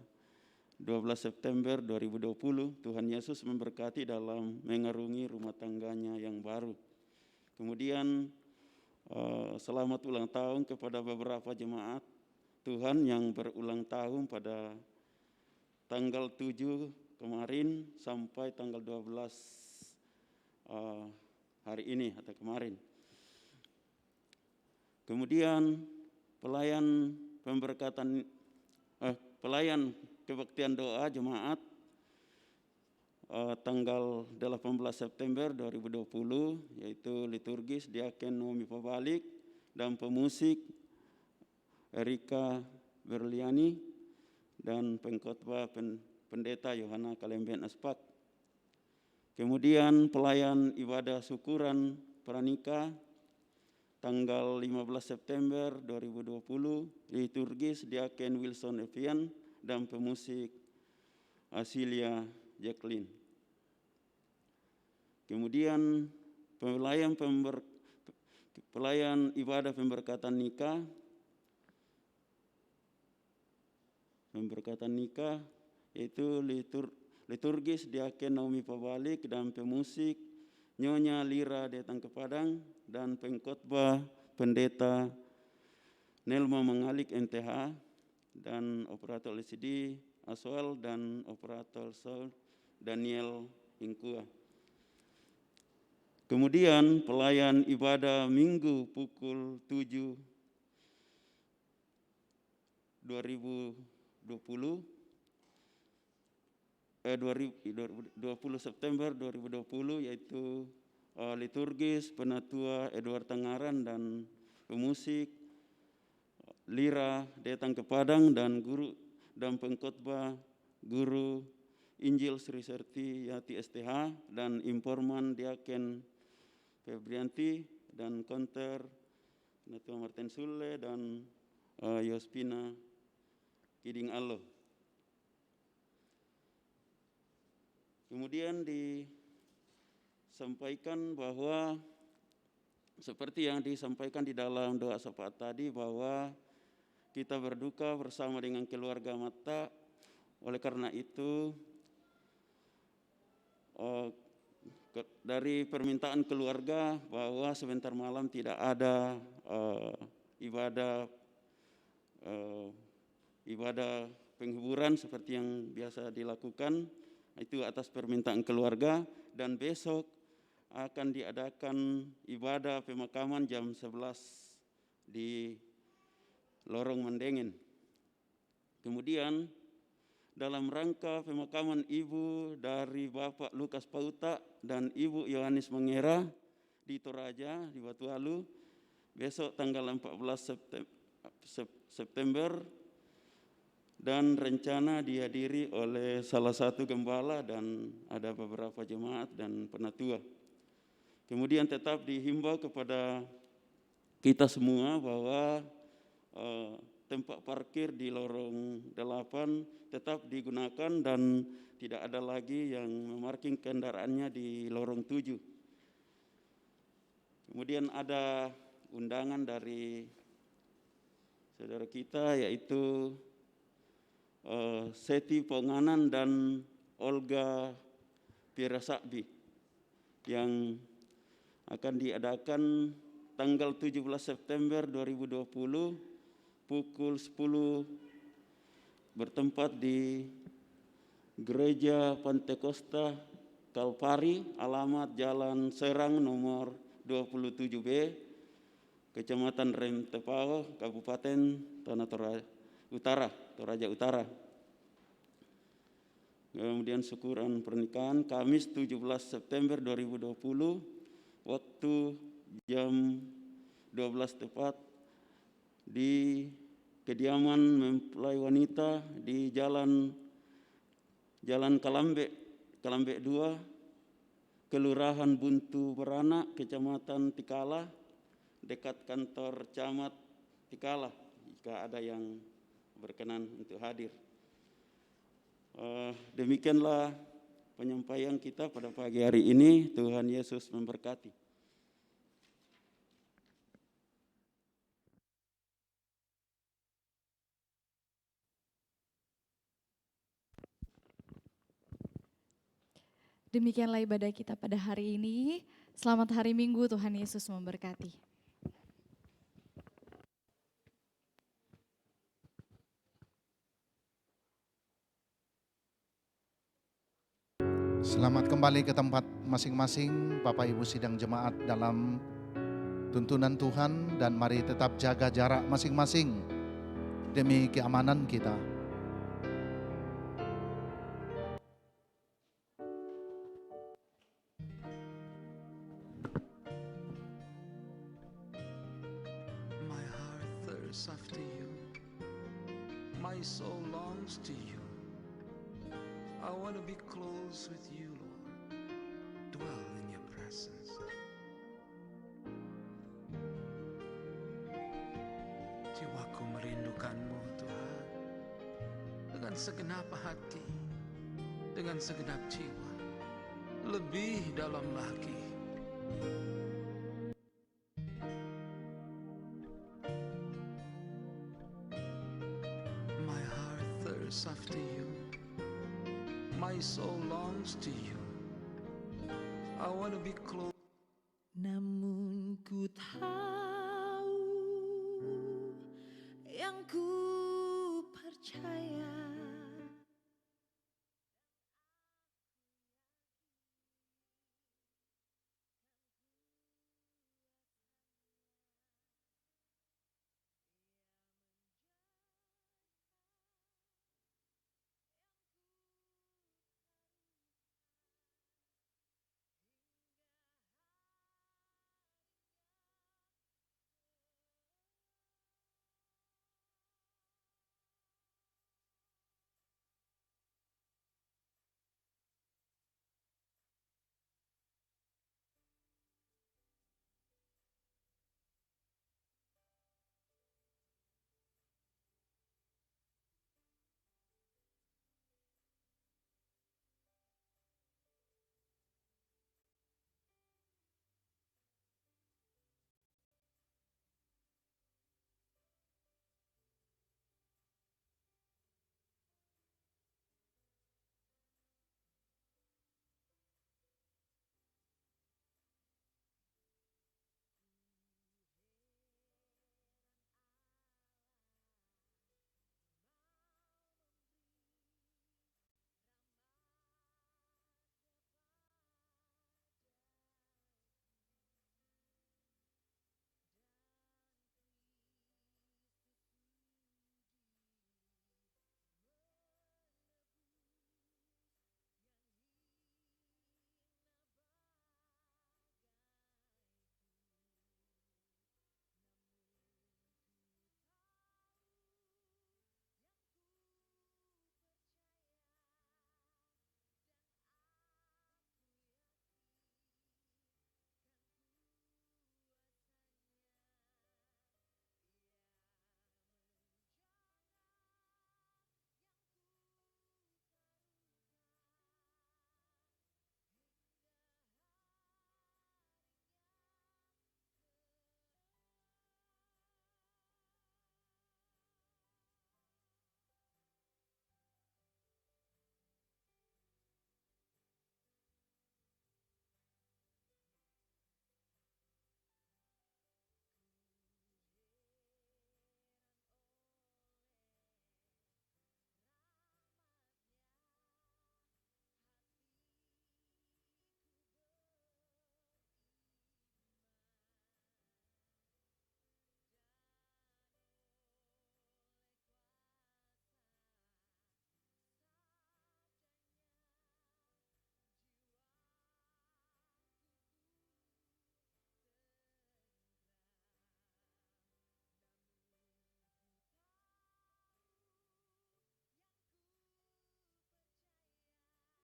12 September 2020. Tuhan Yesus memberkati dalam mengarungi rumah tangganya yang baru. Kemudian selamat ulang tahun kepada beberapa jemaat Tuhan yang berulang tahun pada tanggal 7 kemarin sampai tanggal 12 hari ini atau kemarin. Kemudian pelayan kebaktian doa jemaat tanggal 18 September 2020 yaitu liturgis Diaken Naomi Pabalik dan pemusik Erika Berliani dan pengkhotbah pendeta Yohana Kalemben Aspak. Kemudian pelayan ibadah syukuran pranikah tanggal 15 September 2020 liturgis Diaken Wilson Evian dan pemusik Asilia Jacqueline. Kemudian pelayan ibadah pemberkatan nikah yaitu liturgis Diaken Naomi Pabalik dan pemusik Nyonya Lira datang ke Padang dan pengkhotbah Pendeta Nelma Mengalik MTH dan operator LCD Aswal dan operator Sol Daniel Ingkua. Kemudian pelayan ibadah Minggu pukul 7 September 2020 yaitu liturgis Penatua Edward Tangaran dan pemusik Lira datang ke Padang dan guru dan pengkhotbah Guru Injil Sri Serti Yati STH dan informan Diaken Febrianti dan konter Penatua Martin Sule dan Yospina Kiding Allo. Kemudian disampaikan bahwa seperti yang disampaikan di dalam doa syafaat tadi bahwa kita berduka bersama dengan keluarga Matta. Oleh karena itu dari permintaan keluarga bahwa sebentar malam tidak ada ibadah penghiburan seperti yang biasa dilakukan, itu atas permintaan keluarga, dan besok akan diadakan ibadah pemakaman jam 11 di Lorong Mandengen. Kemudian dalam rangka pemakaman ibu dari Bapak Lukas Pauta dan Ibu Yohanes Mangera di Toraja di Batualu besok tanggal 14 September dan rencana dihadiri oleh salah satu gembala dan ada beberapa jemaat dan penatua. Kemudian tetap dihimbau kepada kita semua bahwa tempat parkir di lorong 8 tetap digunakan dan tidak ada lagi yang memarking kendaraannya di lorong 7. Kemudian ada undangan dari saudara kita yaitu Seti Ponganan dan Olga Pirasakbi yang akan diadakan tanggal 17 September 2020 pukul 10 bertempat di Gereja Pantekosta Kalpari, alamat Jalan Serang nomor 27B, Kecamatan Rentepao, Kabupaten Tanah Toraja Utara. Kemudian syukuran pernikahan Kamis 17 September 2020, waktu jam 12 tepat di kediaman mempelai wanita di Jalan Kalambe 2, Kelurahan Buntu Berana, Kecamatan Tikala, dekat kantor Camat Tikala, jika ada yang berkenan untuk hadir. Demikianlah penyampaian kita pada pagi hari ini. Tuhan Yesus memberkati. Demikianlah ibadah kita pada hari ini. Selamat hari Minggu, Tuhan Yesus memberkati. Selamat kembali ke tempat masing-masing, Bapak Ibu sidang jemaat dalam tuntunan Tuhan, dan mari tetap jaga jarak masing-masing demi keamanan kita. My heart thirsts after you, my soul longs to you. I want to be close with you, Lord, dwell in your presence. Jiwaku merindukanmu, Tuhan, dengan segenap hati, dengan segenap jiwa, lebih dalam lagi. soul longs to you. I want to be close. Namun ku tahu yang ku percaya